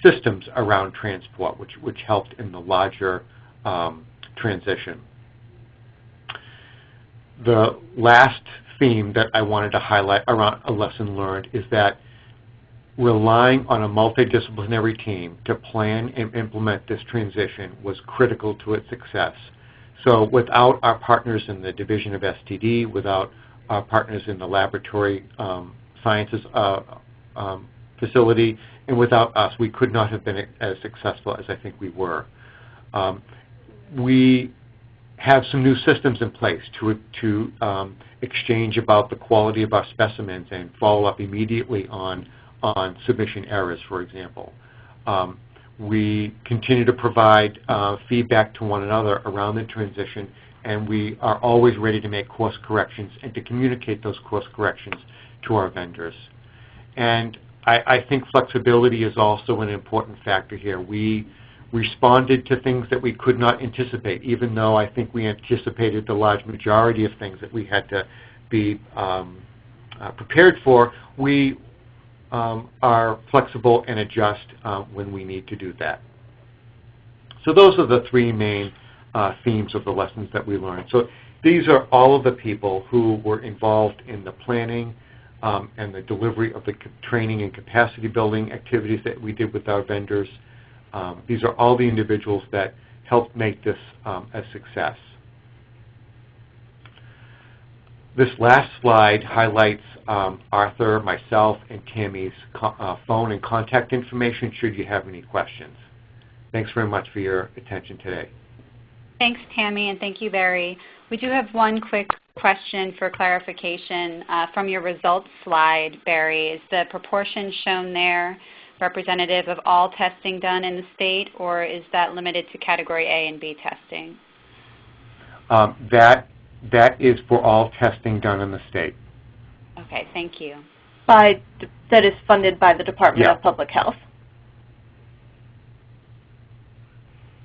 systems around transport, which helped in the larger transition. The last theme that I wanted to highlight around a lesson learned is that relying on a multidisciplinary team to plan and implement this transition was critical to its success. So without our partners in the Division of STD, without our partners in the laboratory sciences facility, and without us, we could not have been as successful as I think we were. We have some new systems in place to exchange about the quality of our specimens and follow up immediately on submission errors, for example. We continue to provide feedback to one another around the transition, and we are always ready to make course corrections and to communicate those course corrections to our vendors. And I think flexibility is also an important factor here. We responded to things that we could not anticipate, even though I think we anticipated the large majority of things that we had to be prepared for. We are flexible and adjust when we need to do that. So those are the three main themes of the lessons that we learned. So these are all of the people who were involved in the planning and the delivery of the training and capacity building activities that we did with our vendors. These are all the individuals that helped make this a success. This last slide highlights Arthur, myself, and Tammy's phone and contact information should you have any questions. Thanks very much for your attention today. Thanks, Tammy, and thank you, Barry. We do have one quick question for clarification. From your results slide, Barry, is the proportion shown there representative of all testing done in the state, or is that limited to Category A and B testing? That is for all testing done in the state. Okay, thank you. That is funded by the Department of Public Health.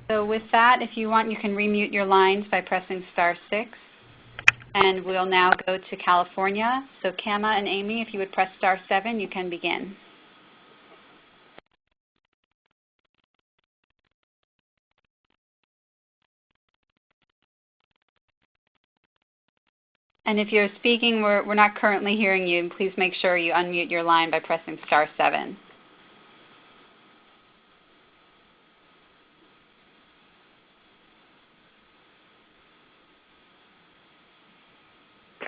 So with that, if you want, you can remute your lines by pressing *6. And we'll now go to California. So Kama and Amy, if you would press *7, you can begin. And if you're speaking, we're not currently hearing you. Please make sure you unmute your line by pressing *7.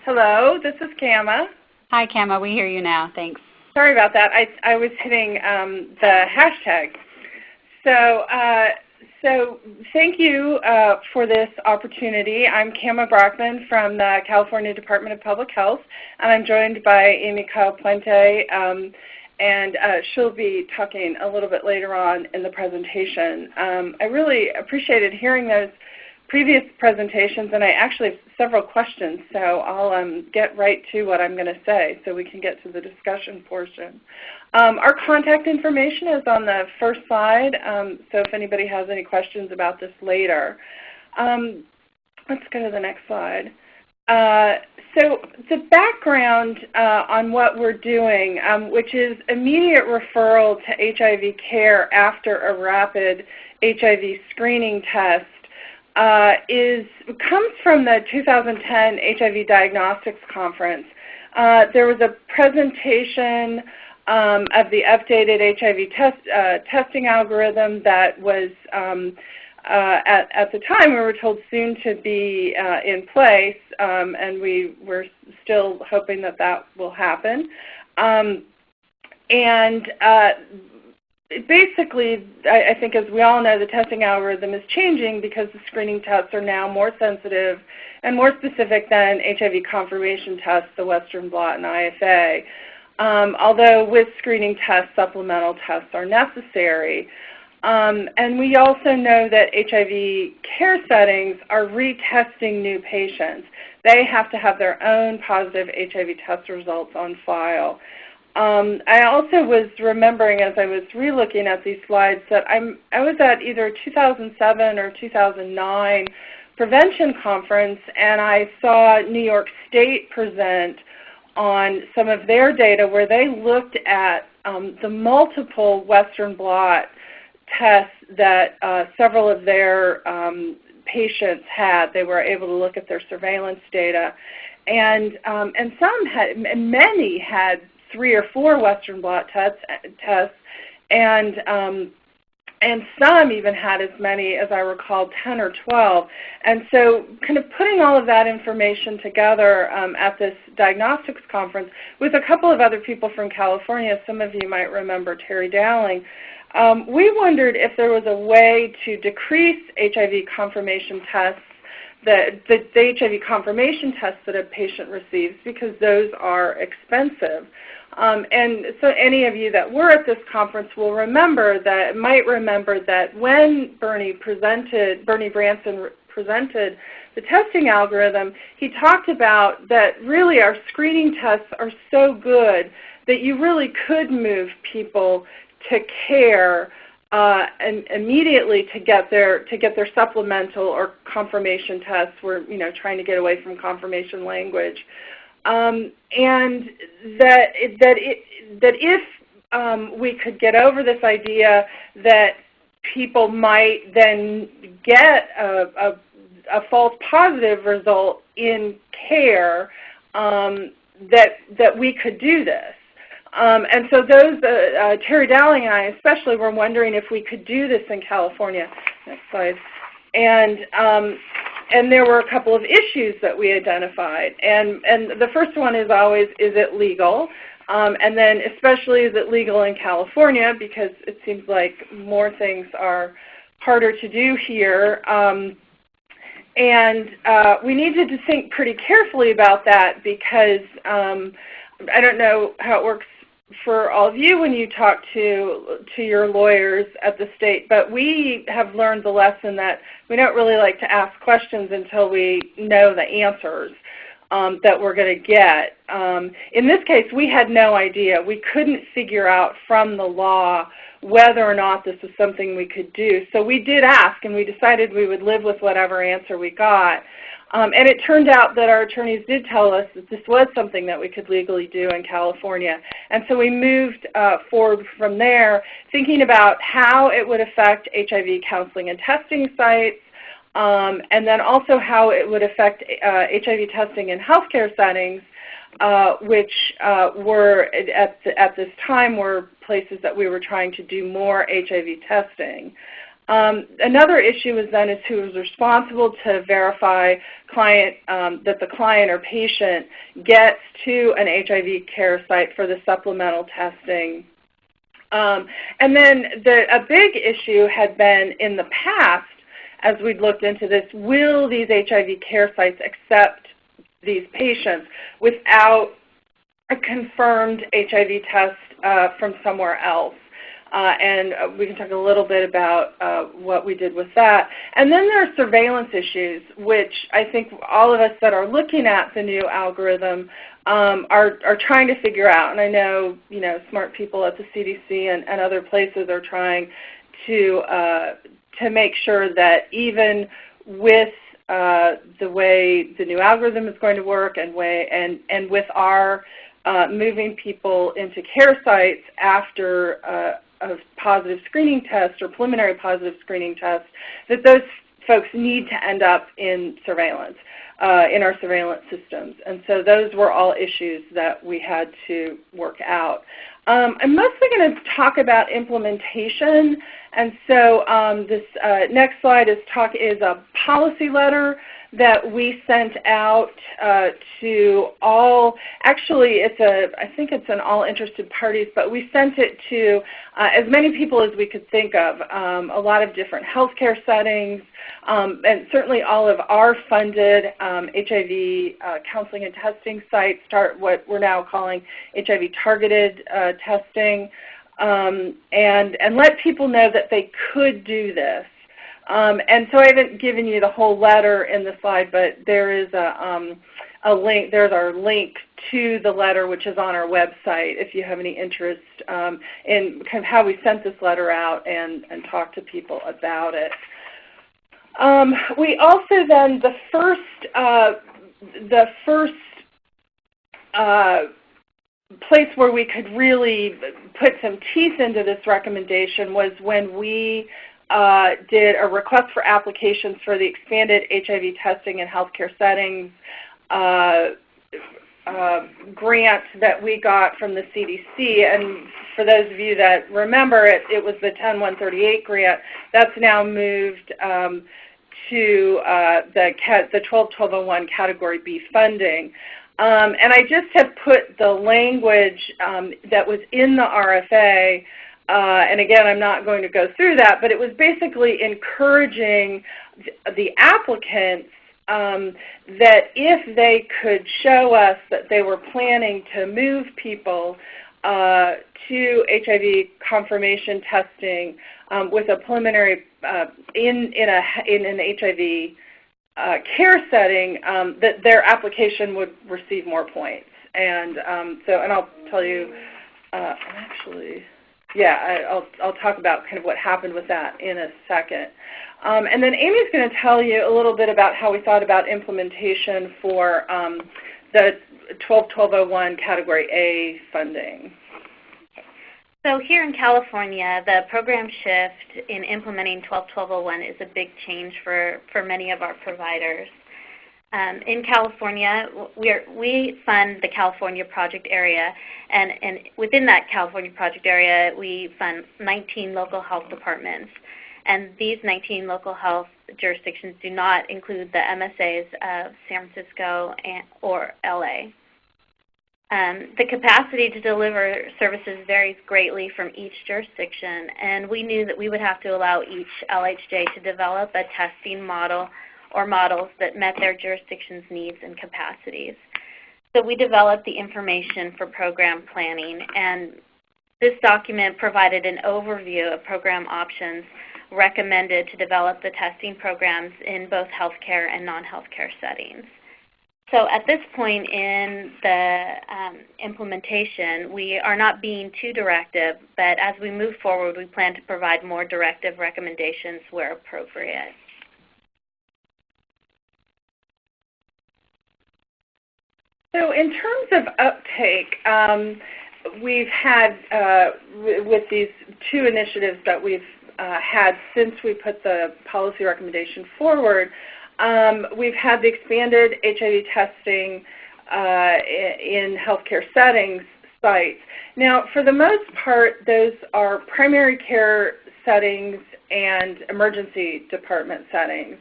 Hello, this is Kama. Hi, Kama. We hear you now. Thanks. Sorry about that. I was hitting the hashtag. So thank you for this opportunity. I'm Kama Brockman from the California Department of Public Health, and I'm joined by Amy Kyle Puente, and she'll be talking a little bit later on in the presentation. I really appreciated hearing those previous presentations, and I actually have several questions, so I'll get right to what I'm going to say so we can get to the discussion portion. Our contact information is on the first slide, so if anybody has any questions about this later. Let's go to the next slide. So the background on what we're doing, which is immediate referral to HIV care after a rapid HIV screening test, comes from the 2010 HIV Diagnostics Conference. There was a presentation of the updated HIV testing algorithm that was, at the time, we were told soon to be in place, and we're still hoping that that will happen. Basically, I think as we all know, the testing algorithm is changing because the screening tests are now more sensitive and more specific than HIV confirmation tests, the Western blot and IFA. Although with screening tests, supplemental tests are necessary. And we also know that HIV care settings are retesting new patients. They have to have their own positive HIV test results on file. I also was remembering as I was re-looking at these slides that I was at either 2007 or 2009 prevention conference, and I saw New York State present on some of their data where they looked at the multiple Western blot tests that several of their patients had. They were able to look at their surveillance data, and many had 3 or 4 Western blot tests, and and some even had as many, as I recall, 10 or 12. And so kind of putting all of that information together at this diagnostics conference with a couple of other people from California, some of you might remember Terry Dowling, we wondered if there was a way to decrease HIV confirmation tests, the HIV confirmation tests that a patient receives, because those are expensive. And so any of you that were at this conference will might remember that when Bernie Branson presented the testing algorithm, he talked about that really our screening tests are so good that you really could move people to care and immediately to get their supplemental or confirmation tests. We're trying to get away from confirmation language. And that if we could get over this idea that people might then get a false positive result in care, that we could do this. And so Terry Dowling and I especially were wondering if we could do this in California. Next slide. And there were a couple of issues that we identified. And the first one is always, is it legal? And then especially, is it legal in California? Because it seems like more things are harder to do here. And we needed to think pretty carefully about that because I don't know how it works for all of you when you talk to your lawyers at the state, but we have learned the lesson that we don't really like to ask questions until we know the answers that we're going to get. In this case, we had no idea. We couldn't figure out from the law whether or not this was something we could do. So we did ask, and we decided we would live with whatever answer we got. And it turned out that our attorneys did tell us that this was something that we could legally do in California. And so we moved forward from there, thinking about how it would affect HIV counseling and testing sites, and then also how it would affect HIV testing in healthcare settings, which were, at this time, were places that we were trying to do more HIV testing. Another is who is responsible to verify that the client or patient gets to an HIV care site for the supplemental testing. And then a big issue had been in the past, as we'd looked into this, will these HIV care sites accept these patients without a confirmed HIV test from somewhere else? And we can talk a little bit about what we did with that. And then there are surveillance issues, which I think all of us that are looking at the new algorithm are trying to figure out. And I know, smart people at the CDC and other places are trying to make sure that even with the way the new algorithm is going to work and with our moving people into care sites after a positive screening test or preliminary positive screening test, that those folks need to end up in surveillance, in our surveillance systems. And so those were all issues that we had to work out. I'm mostly going to talk about implementation. And so this next slide is a policy letter that we sent out to all, actually I think it's an all interested parties, but we sent it to as many people as we could think of, a lot of different healthcare settings, and certainly all of our funded HIV counseling and testing sites, what we're now calling HIV targeted testing, and let people know that they could do this. And so I haven't given you the whole letter in the slide, but there is a link. There's our link to the letter, which is on our website, if you have any interest in kind of how we sent this letter out and talk to people about it. We also then, the first place where we could really put some teeth into this recommendation was when we did a request for applications for the expanded HIV testing in healthcare settings grant that we got from the CDC, and for those of you that remember it, it was the 10-138 grant. That's now moved to the 12-1201 Category B funding. And I just have put the language that was in the RFA, and again, I'm not going to go through that, but it was basically encouraging the applicants that if they could show us that they were planning to move people to HIV confirmation testing with a preliminary in an HIV care setting, that their application would receive more points. And and I'll tell you, I'll talk about kind of what happened with that in a second. And then Amy's going to tell you a little bit about how we thought about implementation for the 12-1201 Category A funding. So here in California, the program shift in implementing 12-1201 is a big change for many of our providers. In California, we fund the California project area, and within that California project area, we fund 19 local health departments. And these 19 local health jurisdictions do not include the MSAs of San Francisco or LA. The capacity to deliver services varies greatly from each jurisdiction, and we knew that we would have to allow each LHJ to develop a testing model or models that met their jurisdiction's needs and capacities. So we developed the information for program planning, and this document provided an overview of program options recommended to develop the testing programs in both healthcare and non-healthcare settings. So at this point in the implementation, we are not being too directive, but as we move forward, we plan to provide more directive recommendations where appropriate. So in terms of uptake, we've had, with these two initiatives that we've had since we put the policy recommendation forward, we've had the expanded HIV testing in healthcare settings sites. Now, for the most part, those are primary care settings and emergency department settings.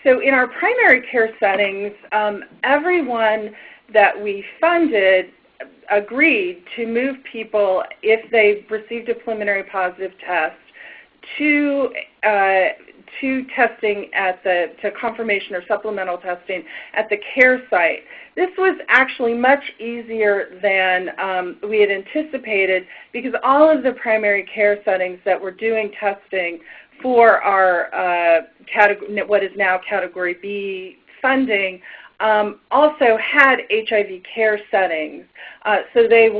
So in our primary care settings, everyone that we funded agreed to move people, if they received a preliminary positive test, to testing to confirmation or supplemental testing at the care site. This was actually much easier than we had anticipated, because all of the primary care settings that were doing testing for our what is now Category B funding also had HIV care settings. So there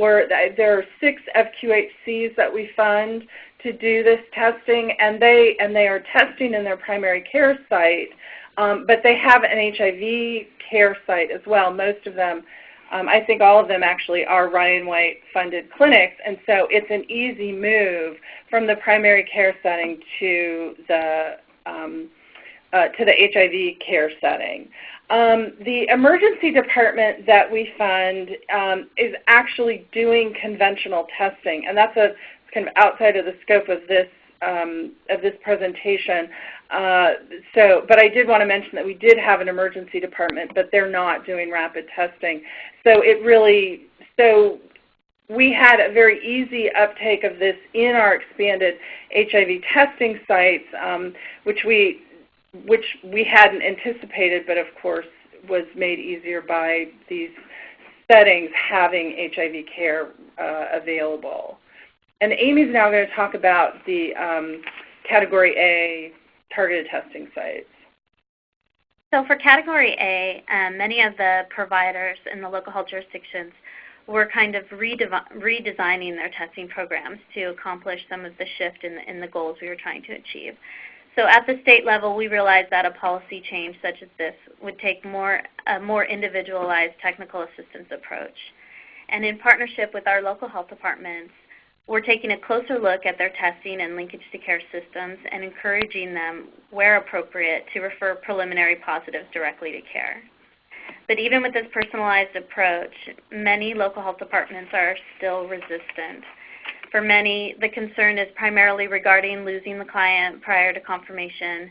are 6 FQHCs that we fund to do this testing, and they are testing in their primary care site, but they have an HIV care site as well. Most of them, I think all of them actually, are Ryan White funded clinics, and so it's an easy move from the primary care setting to the HIV care setting. The emergency department that we fund is actually doing conventional testing, and that's kind of outside of the scope of this presentation. But I did want to mention that we did have an emergency department, but they're not doing rapid testing. So we had a very easy uptake of this in our expanded HIV testing sites, which we hadn't anticipated, but of course was made easier by these settings having HIV care available. And Amy's now going to talk about the Category A targeted testing sites. So for Category A, many of the providers in the local health jurisdictions were kind of redesigning their testing programs to accomplish some of the shift in the goals we were trying to achieve. So at the state level, we realized that a policy change such as this would take a more individualized technical assistance approach. And in partnership with our local health departments, we're taking a closer look at their testing and linkage to care systems and encouraging them, where appropriate, to refer preliminary positives directly to care. But even with this personalized approach, many local health departments are still resistant. For many, the concern is primarily regarding losing the client prior to confirmation.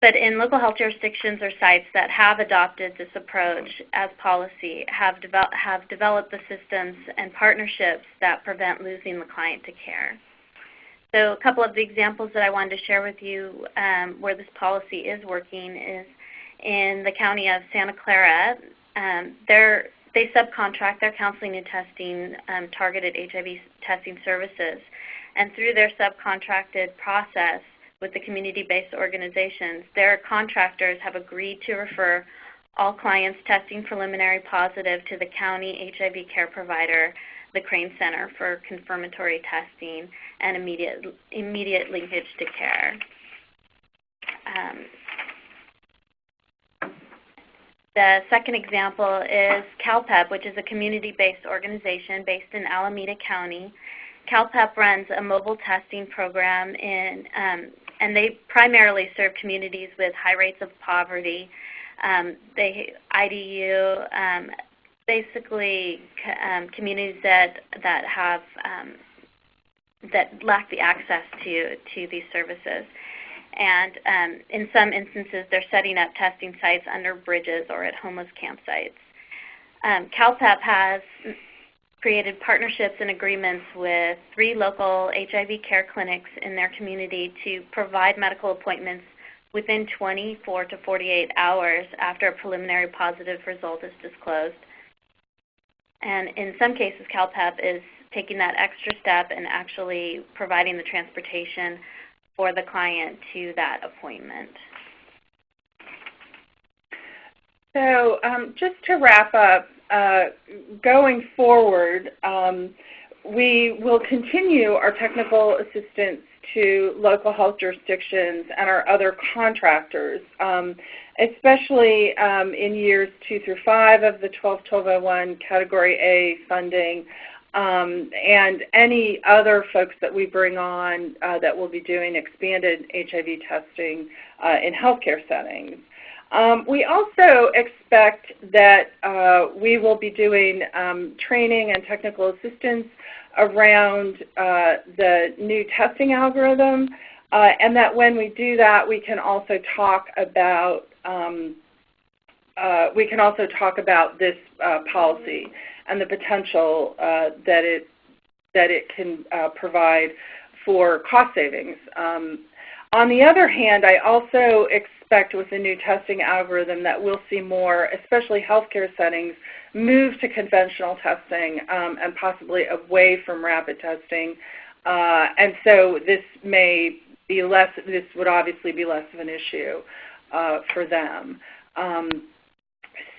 But in local health jurisdictions or sites that have adopted this approach as policy have developed the systems and partnerships that prevent losing the client to care. So a couple of the examples that I wanted to share with you where this policy is working is in the county of Santa Clara. They subcontract their counseling and testing targeted HIV testing services. And through their subcontracted process with the community-based organizations, their contractors have agreed to refer all clients testing preliminary positive to the county HIV care provider, the Crane Center, for confirmatory testing and immediate linkage to care. The second example is CalPEP, which is a community-based organization based in Alameda County. CalPEP runs a mobile testing program and they primarily serve communities with high rates of poverty. IDU, basically communities that lack the access to these services. And in some instances, they're setting up testing sites under bridges or at homeless campsites. CalPEP has created partnerships and agreements with 3 local HIV care clinics in their community to provide medical appointments within 24 to 48 hours after a preliminary positive result is disclosed. And in some cases, CalPEP is taking that extra step and actually providing the transportation for the client to that appointment. So just to wrap up, going forward, we will continue our technical assistance to local health jurisdictions and our other contractors, especially in years 2 through 5 of the 12-1201 Category A funding, and any other folks that we bring on that will be doing expanded HIV testing in healthcare settings. We also expect that we will be doing training and technical assistance around the new testing algorithm, and that when we do that, we can also talk about this policy and the potential that it can provide for cost savings. On the other hand, I also expect with the new testing algorithm that we'll see more, especially healthcare settings, move to conventional testing and possibly away from rapid testing. And so this would obviously be less of an issue for them.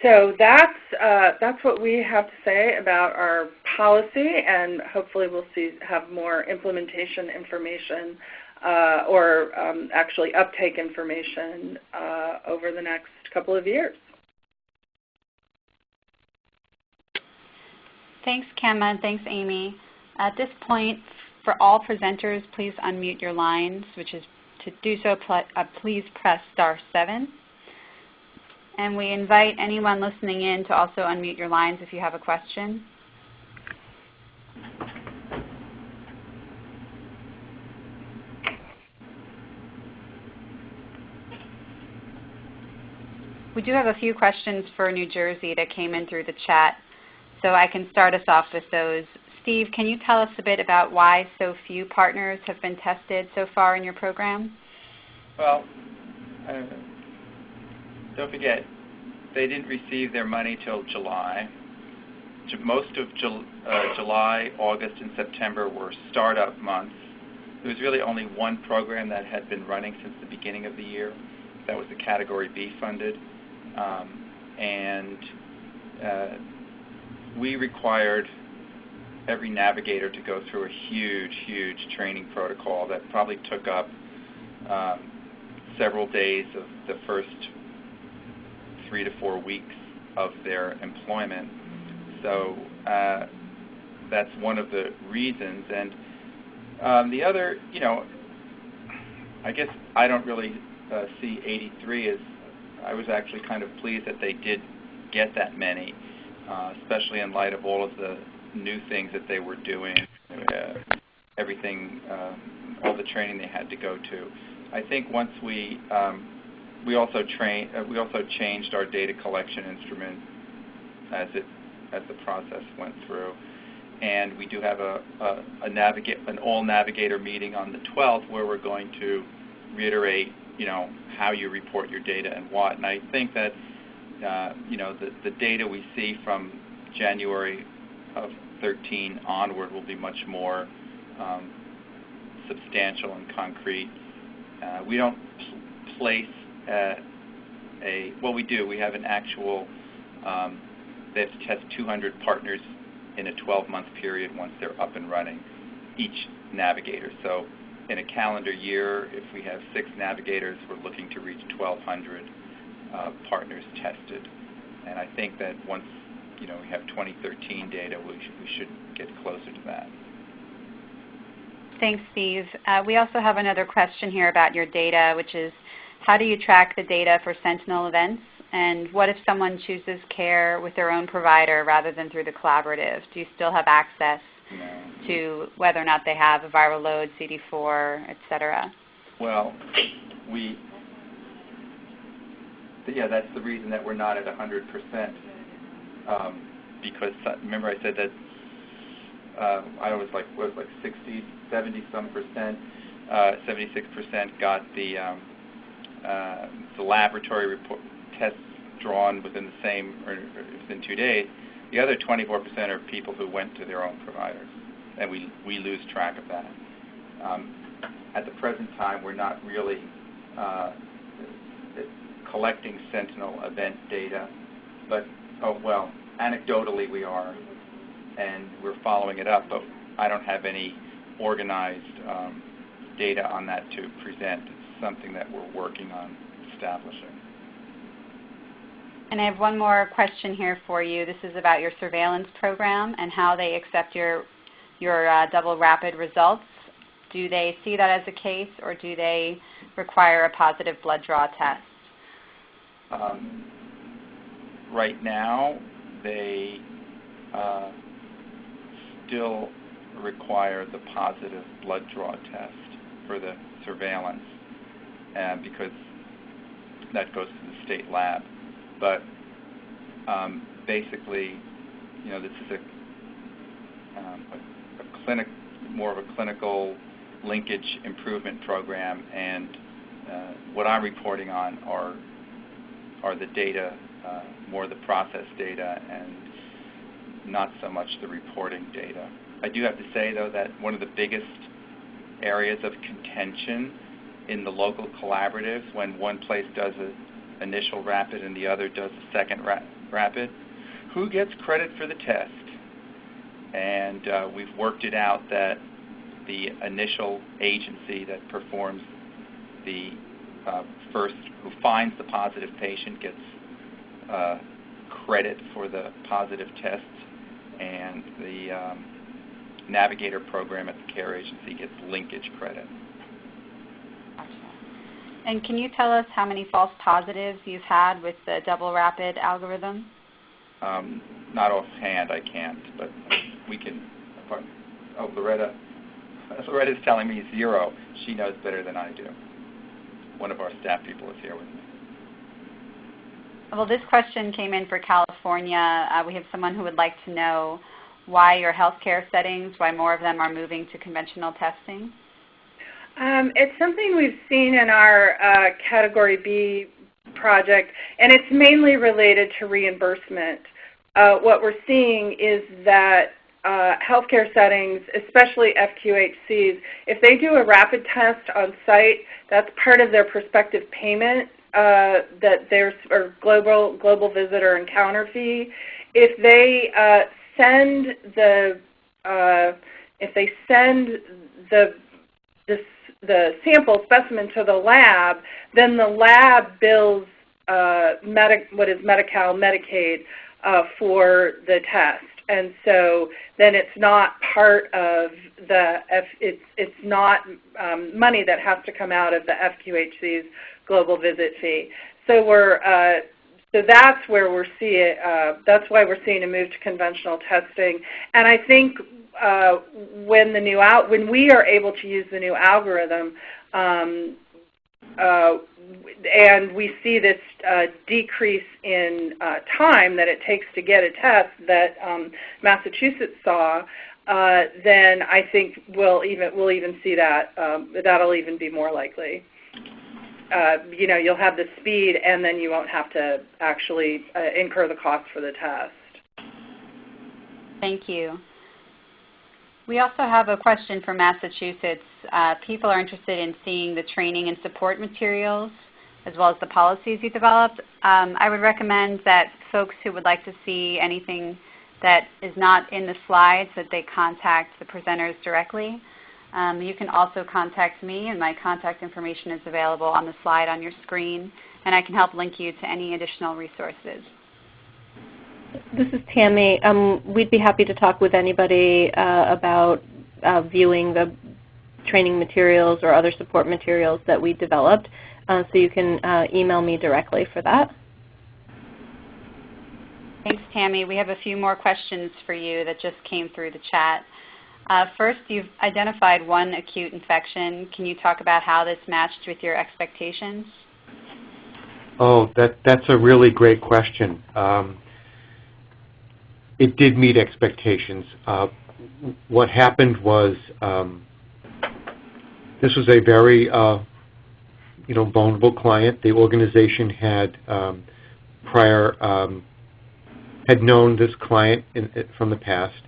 So that's what we have to say about our policy, and hopefully we'll have more implementation information or actually uptake information over the next couple of years. Thanks, Kemma, and thanks, Amy. At this point, for all presenters, please unmute your lines, which is to do so, please press *7. And we invite anyone listening in to also unmute your lines if you have a question. We do have a few questions for New Jersey that came in through the chat, so I can start us off with those. Steve, can you tell us a bit about why so few partners have been tested so far in your program? Well, don't forget, they didn't receive their money till July. Most of July, August, and September were startup months. There was really only one program that had been running since the beginning of the year. That was the Category B funded. We required every navigator to go through a huge training protocol that probably took up several days of the first 3 to 4 weeks of their employment. So that's one of the reasons. And the other, I guess I don't really see 83 as, I was actually kind of pleased that they did get that many, especially in light of all of the new things that they were doing, everything, all the training they had to go to. I think once we also changed our data collection instrument as the process went through, and we do have an all-navigator meeting on the 12th where we're going to reiterate, how you report your data and what. And I think that, the data we see from January of 13 onward will be much more substantial and concrete. We don't place well, we do. We have an actual, they have to test 200 partners in a 12-month period once they're up and running, each navigator. So in a calendar year, if we have 6 navigators, we're looking to reach 1,200 partners tested. And I think that once we have 2013 data, we should get closer to that. Thanks, Steve. We also have another question here about your data, which is, how do you track the data for sentinel events? And what if someone chooses care with their own provider rather than through the collaborative? Do you still have access to whether or not they have a viral load, CD4, et cetera? Well, that's the reason that we're not at 100%. Because remember I said that I was like 60, 70-some percent, 76% got the laboratory report tests drawn within within 2 days. The other 24% are people who went to their own providers, and we lose track of that. At the present time, we're not really collecting sentinel event data, but anecdotally we are, and we're following it up, but I don't have any organized data on that to present. It's something that we're working on establishing. And I have one more question here for you. This is about your surveillance program and how they accept your double rapid results. Do they see that as a case, or do they require a positive blood draw test? Right now, they still require the positive blood draw test for the surveillance, because that goes to the state lab. But basically, this is more of a clinical linkage improvement program, and what I'm reporting on are the data, more the process data, and not so much the reporting data. I do have to say, though, that one of the biggest areas of contention in the local collaboratives, when one place does an initial rapid and the other does a second rapid, who gets credit for the test? And we've worked it out that the initial agency that performs the who finds the positive patient gets credit for the positive tests, and the navigator program at the care agency gets linkage credit. Gotcha. And can you tell us how many false positives you've had with the double rapid algorithm? Not offhand, I can't, but we can. Loretta's telling me 0. She knows better than I do. One of our staff people is here with me. Well, this question came in for California. We have someone who would like to know why your healthcare settings, why more of them are moving to conventional testing. It's something we've seen in our Category B project, and it's mainly related to reimbursement. What we're seeing is that healthcare settings, especially FQHCs, if they do a rapid test on site, that's part of their prospective payment, that there's a global visitor encounter fee. If they send the sample specimen to the lab, then the lab bills what is Medi-Cal, Medicaid for the test. And so then it's not part of it's not money that has to come out of the FQHC's global visit fee. So we're So that's where we're seeing. That's why we're seeing a move to conventional testing. And I think when we are able to use the new algorithm, and we see this decrease in time that it takes to get a test that Massachusetts saw, then I think we'll even see that. That'll even be more likely. You'll have the speed, and then you won't have to actually incur the cost for the test. Thank you. We also have a question from Massachusetts. People are interested in seeing the training and support materials as well as the policies you developed. I would recommend that folks who would like to see anything that is not in the slides, that they contact the presenters directly. You can also contact me, and my contact information is available on the slide on your screen, and I can help link you to any additional resources. This is Tammy. We'd be happy to talk with anybody about viewing the training materials or other support materials that we developed, so you can email me directly for that. Thanks, Tammy. We have a few more questions for you that just came through the chat. First, you've identified one acute infection. Can you talk about how this matched with your expectations? Oh, that's a really great question. It did meet expectations. What happened was this was a very vulnerable client. The organization had had known this client from the past,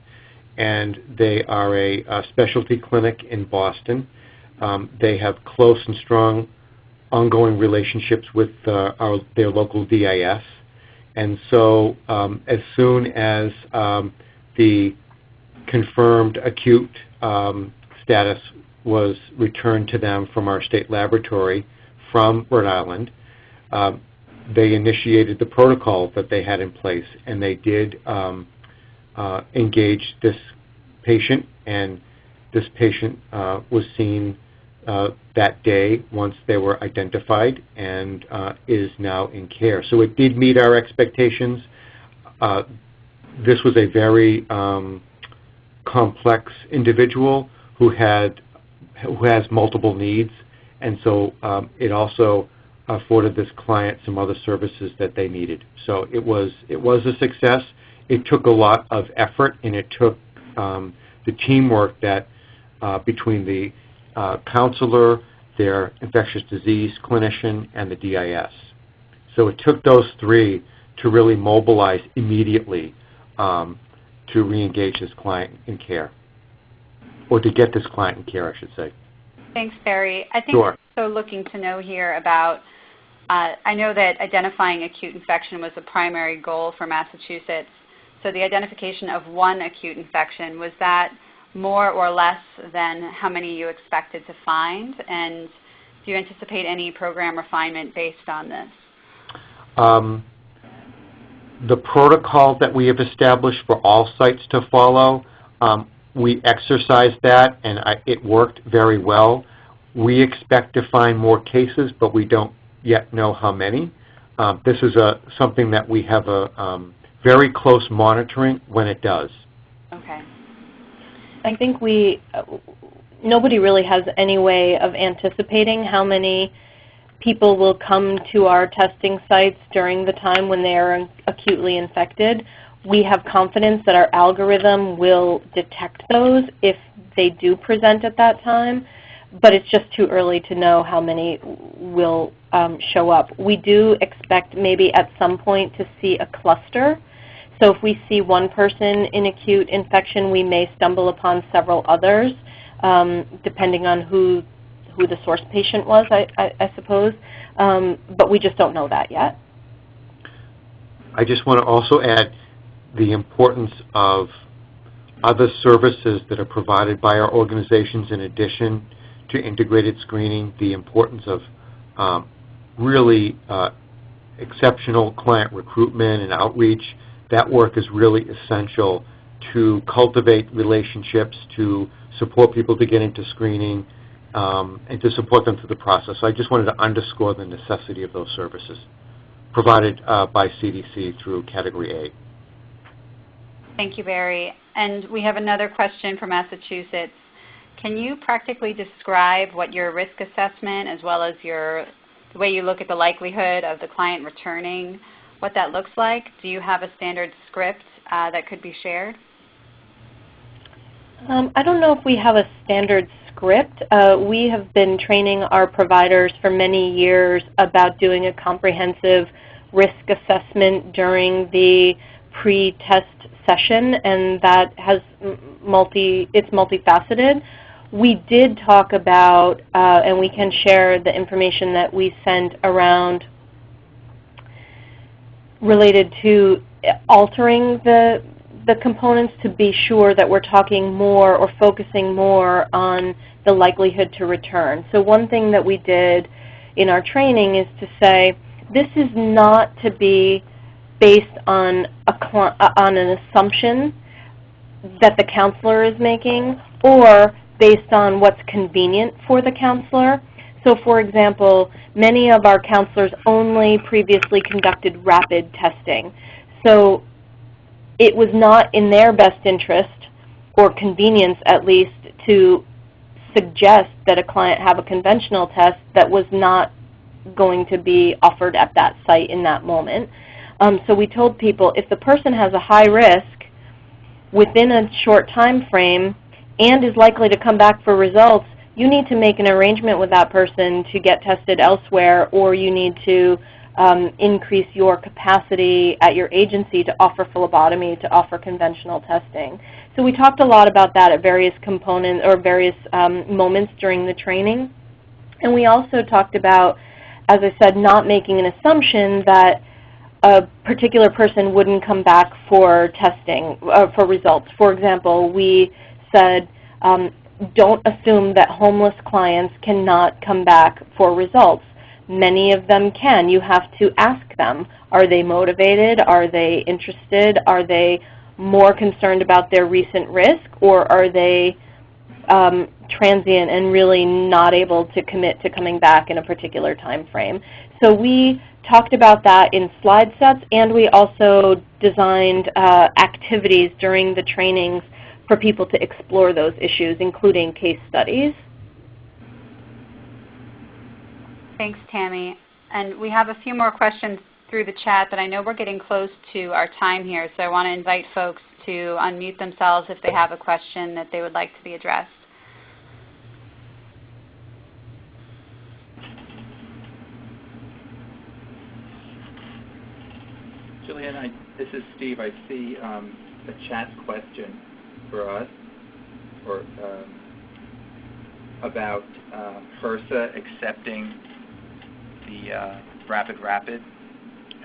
and they are a specialty clinic in Boston. They have close and strong ongoing relationships with their local DIS. And so as soon as the confirmed acute status was returned to them from our state laboratory from Rhode Island, they initiated the protocol that they had in place, and they did engage this patient, and this patient was seen that day once they were identified, and is now in care. So it did meet our expectations. This was a very complex individual who has multiple needs, and so it also afforded this client some other services that they needed. So it was a success. It took a lot of effort, and it took the teamwork that between the counselor, their infectious disease clinician, and the DIS. So it took those three to really mobilize immediately to re-engage this client in care, or to get this client in care, I should say. Thanks, Barry. I think Sure. we're also looking to know here about, I know that identifying acute infection was a primary goal for Massachusetts. So the identification of one acute infection, was that more or less than how many you expected to find? And do you anticipate any program refinement based on this? The protocol that we have established for all sites to follow, we exercised that, and it worked very well. We expect to find more cases, but we don't yet know how many. This is something that we have a very close monitoring when it does. Okay. I think nobody really has any way of anticipating how many people will come to our testing sites during the time when they are acutely infected. We have confidence that our algorithm will detect those if they do present at that time, but it's just too early to know how many will show up. We do expect maybe at some point to see a cluster. So if we see one person in acute infection, we may stumble upon several others, depending on who the source patient was, I suppose. But we just don't know that yet. I just want to also add the importance of other services that are provided by our organizations in addition to integrated screening, the importance of really exceptional client recruitment and outreach. That work is really essential to cultivate relationships, to support people to get into screening, and to support them through the process. So I just wanted to underscore the necessity of those services. provided by CDC through Category A. Thank you, Barry. And we have another question from Massachusetts. Can you practically describe what your risk assessment, as well as the way you look at the likelihood of the client returning, what that looks like? Do you have a standard script that could be shared? I don't know if we have a standard script. We have been training our providers for many years about doing a comprehensive risk assessment during the pre-test session, and that has it's multifaceted. We did talk about, and we can share the information that we sent around related to altering the components to be sure that we're talking more or focusing more on the likelihood to return. So one thing that we did in our training is to say, this is not to be based on an assumption that the counselor is making or based on what's convenient for the counselor. So for example, many of our counselors only previously conducted rapid testing. So it was not in their best interest, or convenience at least, to suggest that a client have a conventional test that was not going to be offered at that site in that moment. So we told people, if the person has a high risk within a short time frame and is likely to come back for results, you need to make an arrangement with that person to get tested elsewhere, or you need to increase your capacity at your agency to offer phlebotomy, to offer conventional testing. So we talked a lot about that at various components or various moments during the training. And we also talked about, as I said, not making an assumption that a particular person wouldn't come back for testing, for results. For example, we said, don't assume that homeless clients cannot come back for results. Many of them can. You have to ask them, are they motivated? Are they interested? Are they more concerned about their recent risk? Or are they transient and really not able to commit to coming back in a particular time frame? So we talked about that in slide sets, and we also designed activities during the trainings for people to explore those issues, including case studies. Thanks, Tammy. And we have a few more questions through the chat, but I know we're getting close to our time here, so I want to invite folks to unmute themselves if they have a question that they would like to be addressed. Julianne, this is Steve. I see a chat question for us about HRSA accepting the rapid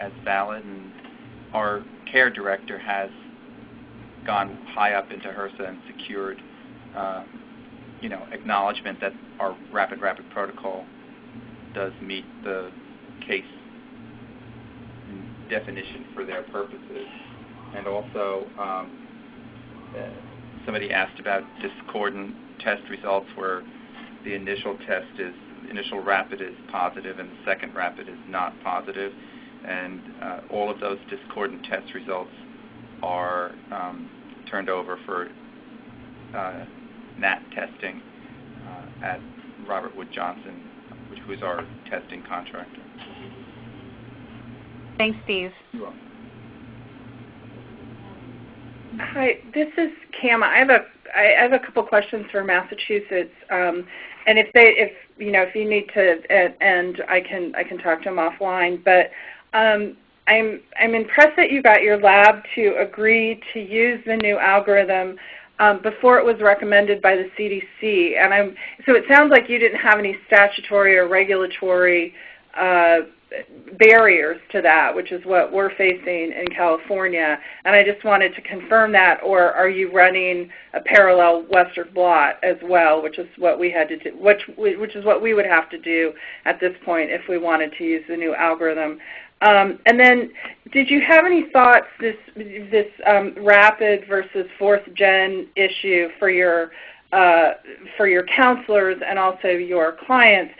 as valid, and our care director has gone high up into HRSA and secured acknowledgement that our rapid protocol does meet the case definition for their purposes. And also somebody asked about discordant test results where the initial rapid is positive and the second rapid is not positive, and all of those discordant test results are turned over for NAT testing at Robert Wood Johnson, who is our testing contractor. Thanks, Steve. You're welcome. Hi, this is Cam. I have a couple questions for Massachusetts, and if you need to, and I can talk to them offline. But I'm impressed that you got your lab to agree to use the new algorithm before it was recommended by the CDC. And so it sounds like you didn't have any statutory or regulatory barriers to that, which is what we're facing in California. And I just wanted to confirm that, or are you running a parallel Western blot as well, which is what we had to do, which is what we would have to do at this point if we wanted to use the new algorithm. And then, did you have any thoughts this rapid versus fourth gen issue for your counselors and also your clients?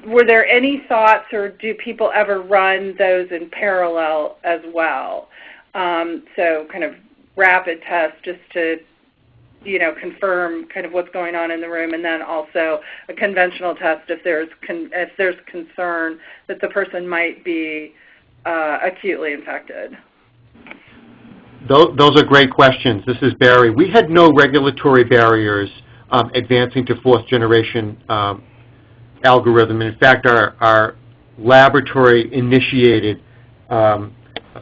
were there any thoughts, or do people ever run those in parallel as well? So kind of rapid tests just to, confirm kind of what's going on in the room, and then also a conventional test if there's concern that the person might be acutely infected. Those are great questions. This is Barry. We had no regulatory barriers advancing to fourth generation algorithm. In fact, our laboratory initiated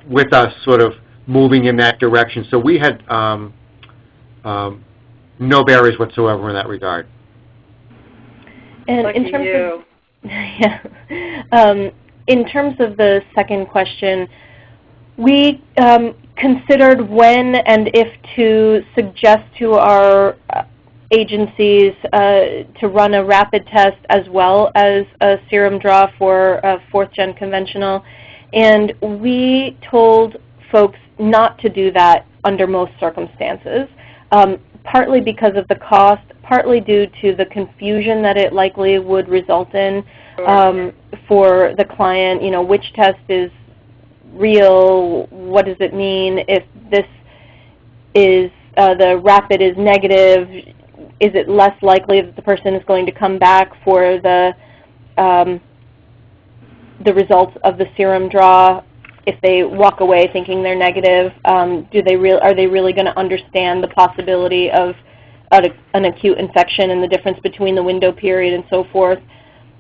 with us sort of moving in that direction. So we had no barriers whatsoever in that regard. And Lucky in terms you. of in terms of the second question, we considered when and if to suggest to our agencies to run a rapid test as well as a serum draw for a fourth-gen conventional, and we told folks not to do that under most circumstances, partly because of the cost, partly due to the confusion that it likely would result in for the client. Which test is real? What does it mean? If this is the rapid is negative, is it less likely that the person is going to come back for the results of the serum draw if they walk away thinking they're negative? Are they really going to understand the possibility of an acute infection and the difference between the window period and so forth?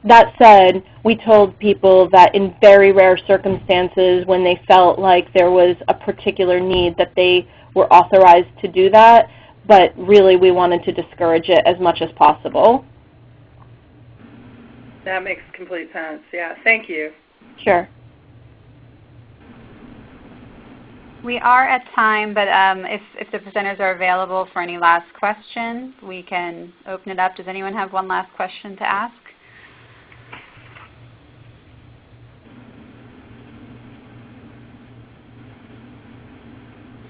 That said, we told people that in very rare circumstances when they felt like there was a particular need that they were authorized to do that, but really we wanted to discourage it as much as possible. That makes complete sense. Yeah, thank you. Sure. We are at time, but if the presenters are available for any last questions, we can open it up. Does anyone have one last question to ask?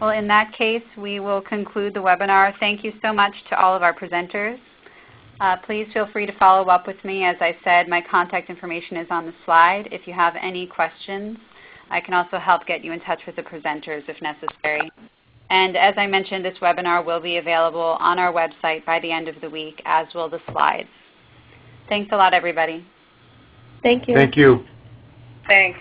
Well, in that case, we will conclude the webinar. Thank you so much to all of our presenters. Please feel free to follow up with me. As I said, my contact information is on the slide. If you have any questions, I can also help get you in touch with the presenters if necessary. And as I mentioned, this webinar will be available on our website by the end of the week, as will the slides. Thanks a lot, everybody. Thank you. Thank you. Thanks.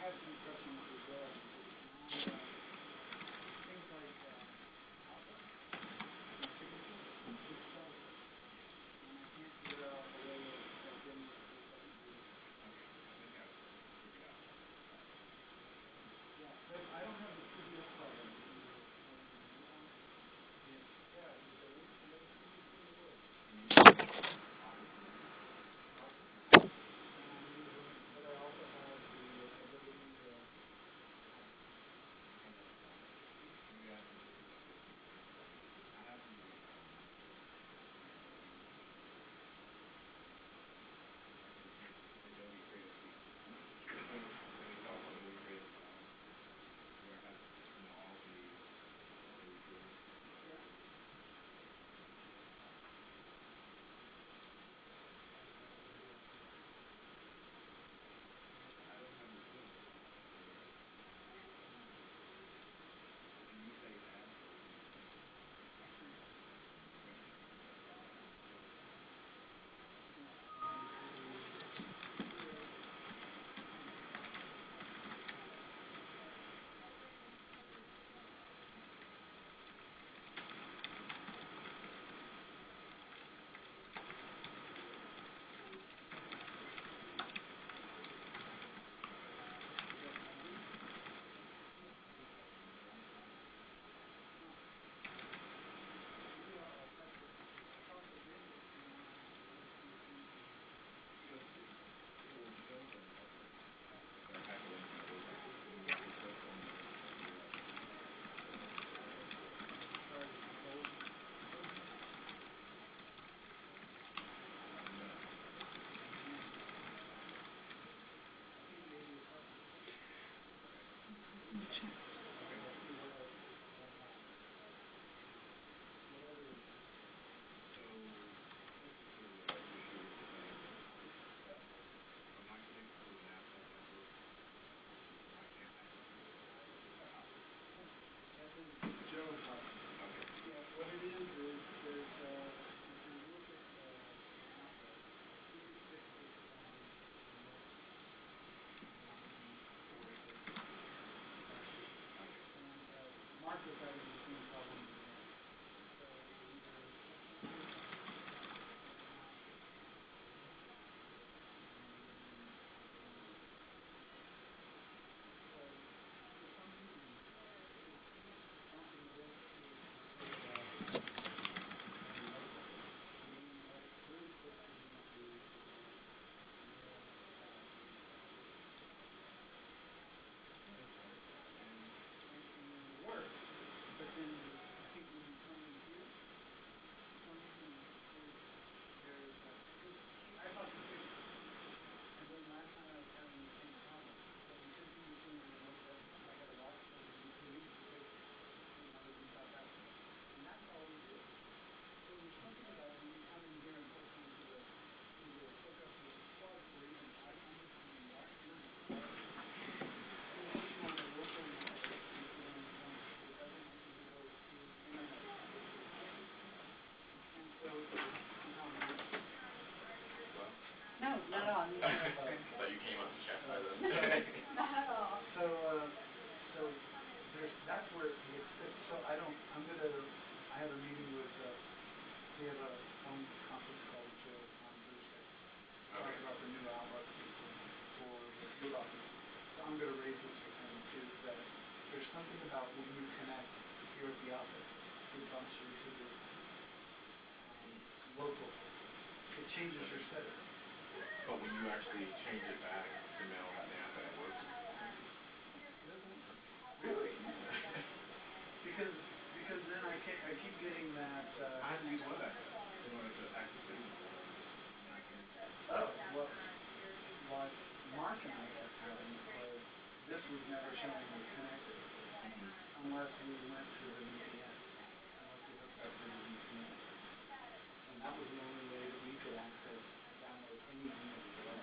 had some questions as well. Things like alpha and signature and spells it. And I can't figure out a way of getting it to the second group. Yeah, but I don't have the CBO file. Yeah, is there a link to that? But I also have the ability to... What it is there's, if you look at NASA, Series 6 is on the most and Mark was having the same problem again. So No, not at all. But you came up to chat by the Not at all. So that's where it gets fixed. So I have a meeting with, we have a phone conference call on Thursday. Talk about the new outlook for the field office. So I'm going to raise this with him, is that there's something about when you connect here at the office, it bumps you to the local. It changes your setting. But when you actually change it back to mail that NASA, it works? Really? Because then I keep getting that... I had to use web access in order to access it. Oh, well, what Mark and I kept having was this was never showing we connected unless we went to the VPN, unless we hooked up to the VPN. And that was the only way that we could access and download any email at all.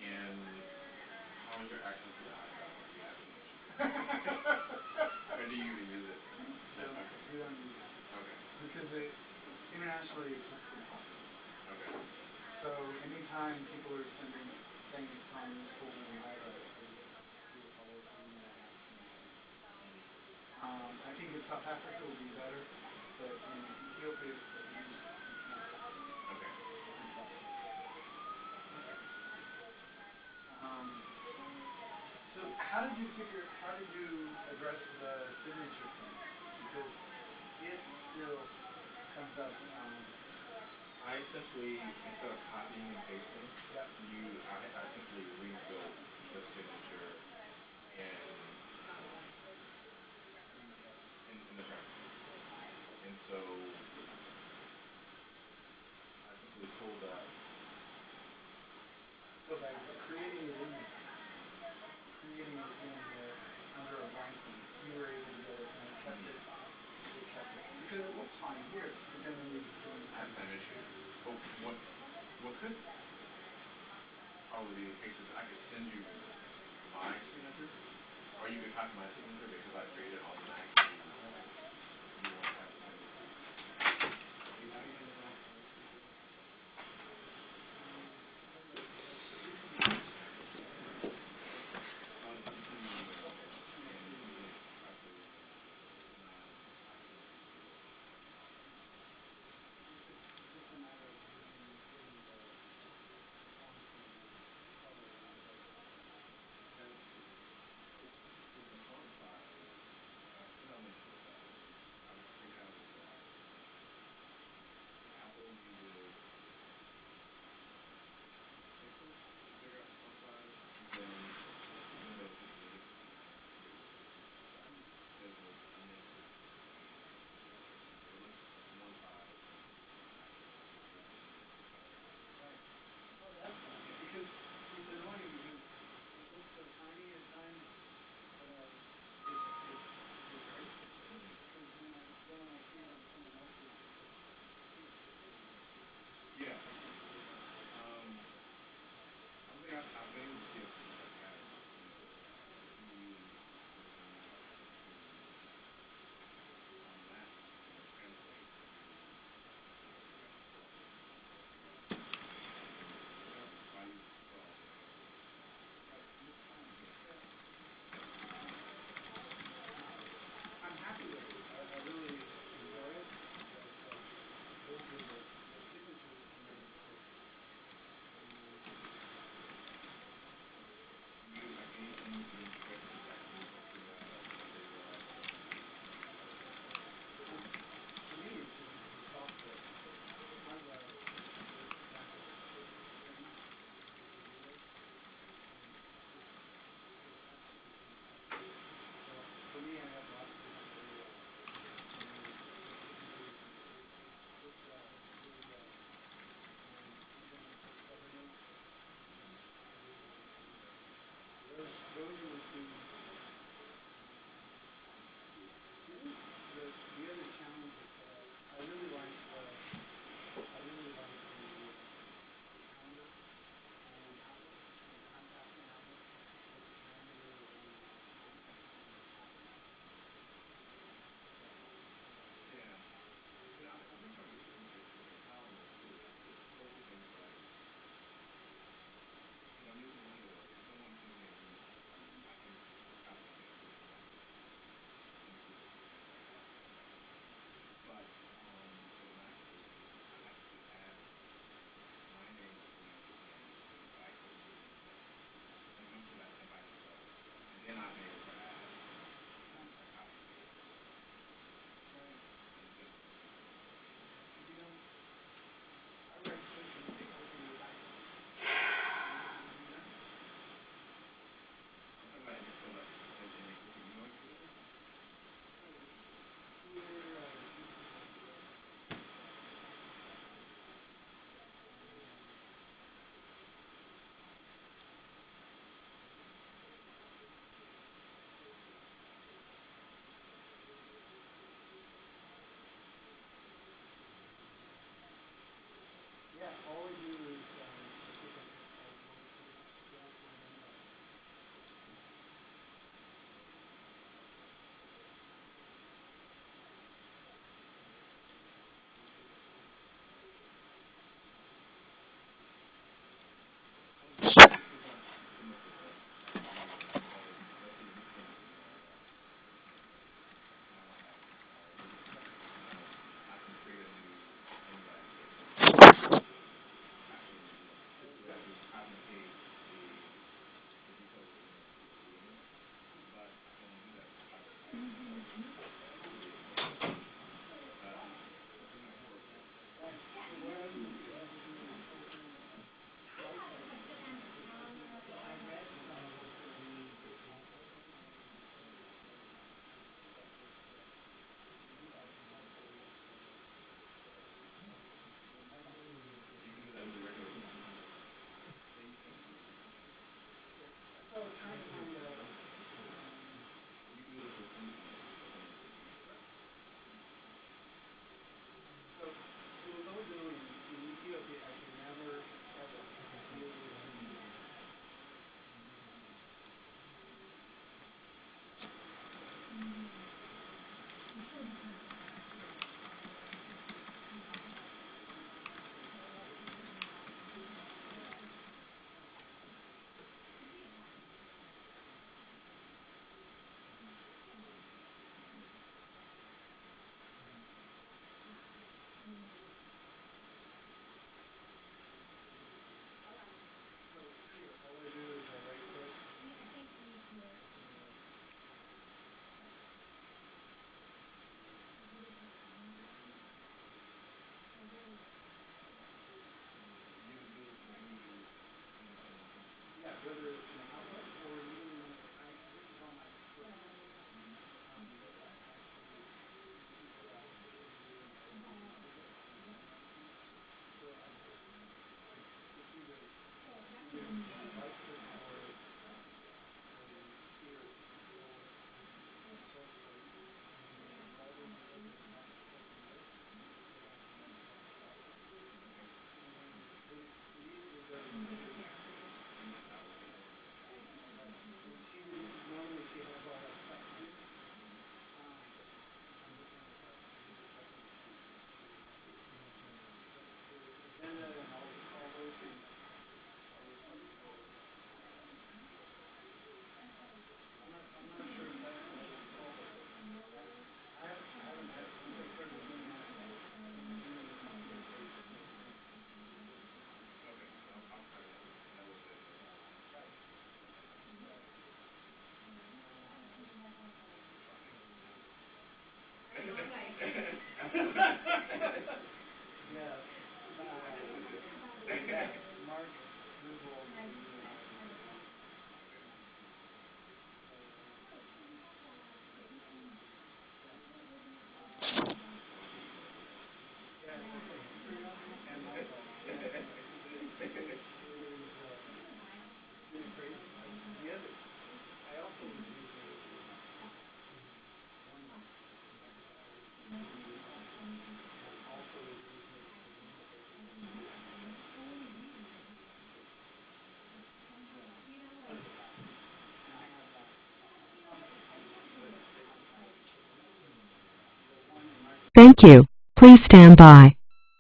And how is your access to the iCloud? Do you have any issues? Or do you even use it? So we don't use it. Okay. Because internationally it's not possible. Okay. So anytime people are sending things from Google and Ida, they follow through and I think in South Africa will be better, but in Ethiopia, Okay. So how did you address the signature thing? Because it still comes up. I essentially, instead of copying and pasting, I essentially rebuilt the signature in the draft. And so I essentially pulled that. So by creating it under a blanket, you were able to get it and it kept it. Because it looks fine here, but then when you I have that issue. But what could probably be the case is I could send you my signature, or you could copy my signature because I created all the actions. You won't have to send it. Thank you. Please stand by.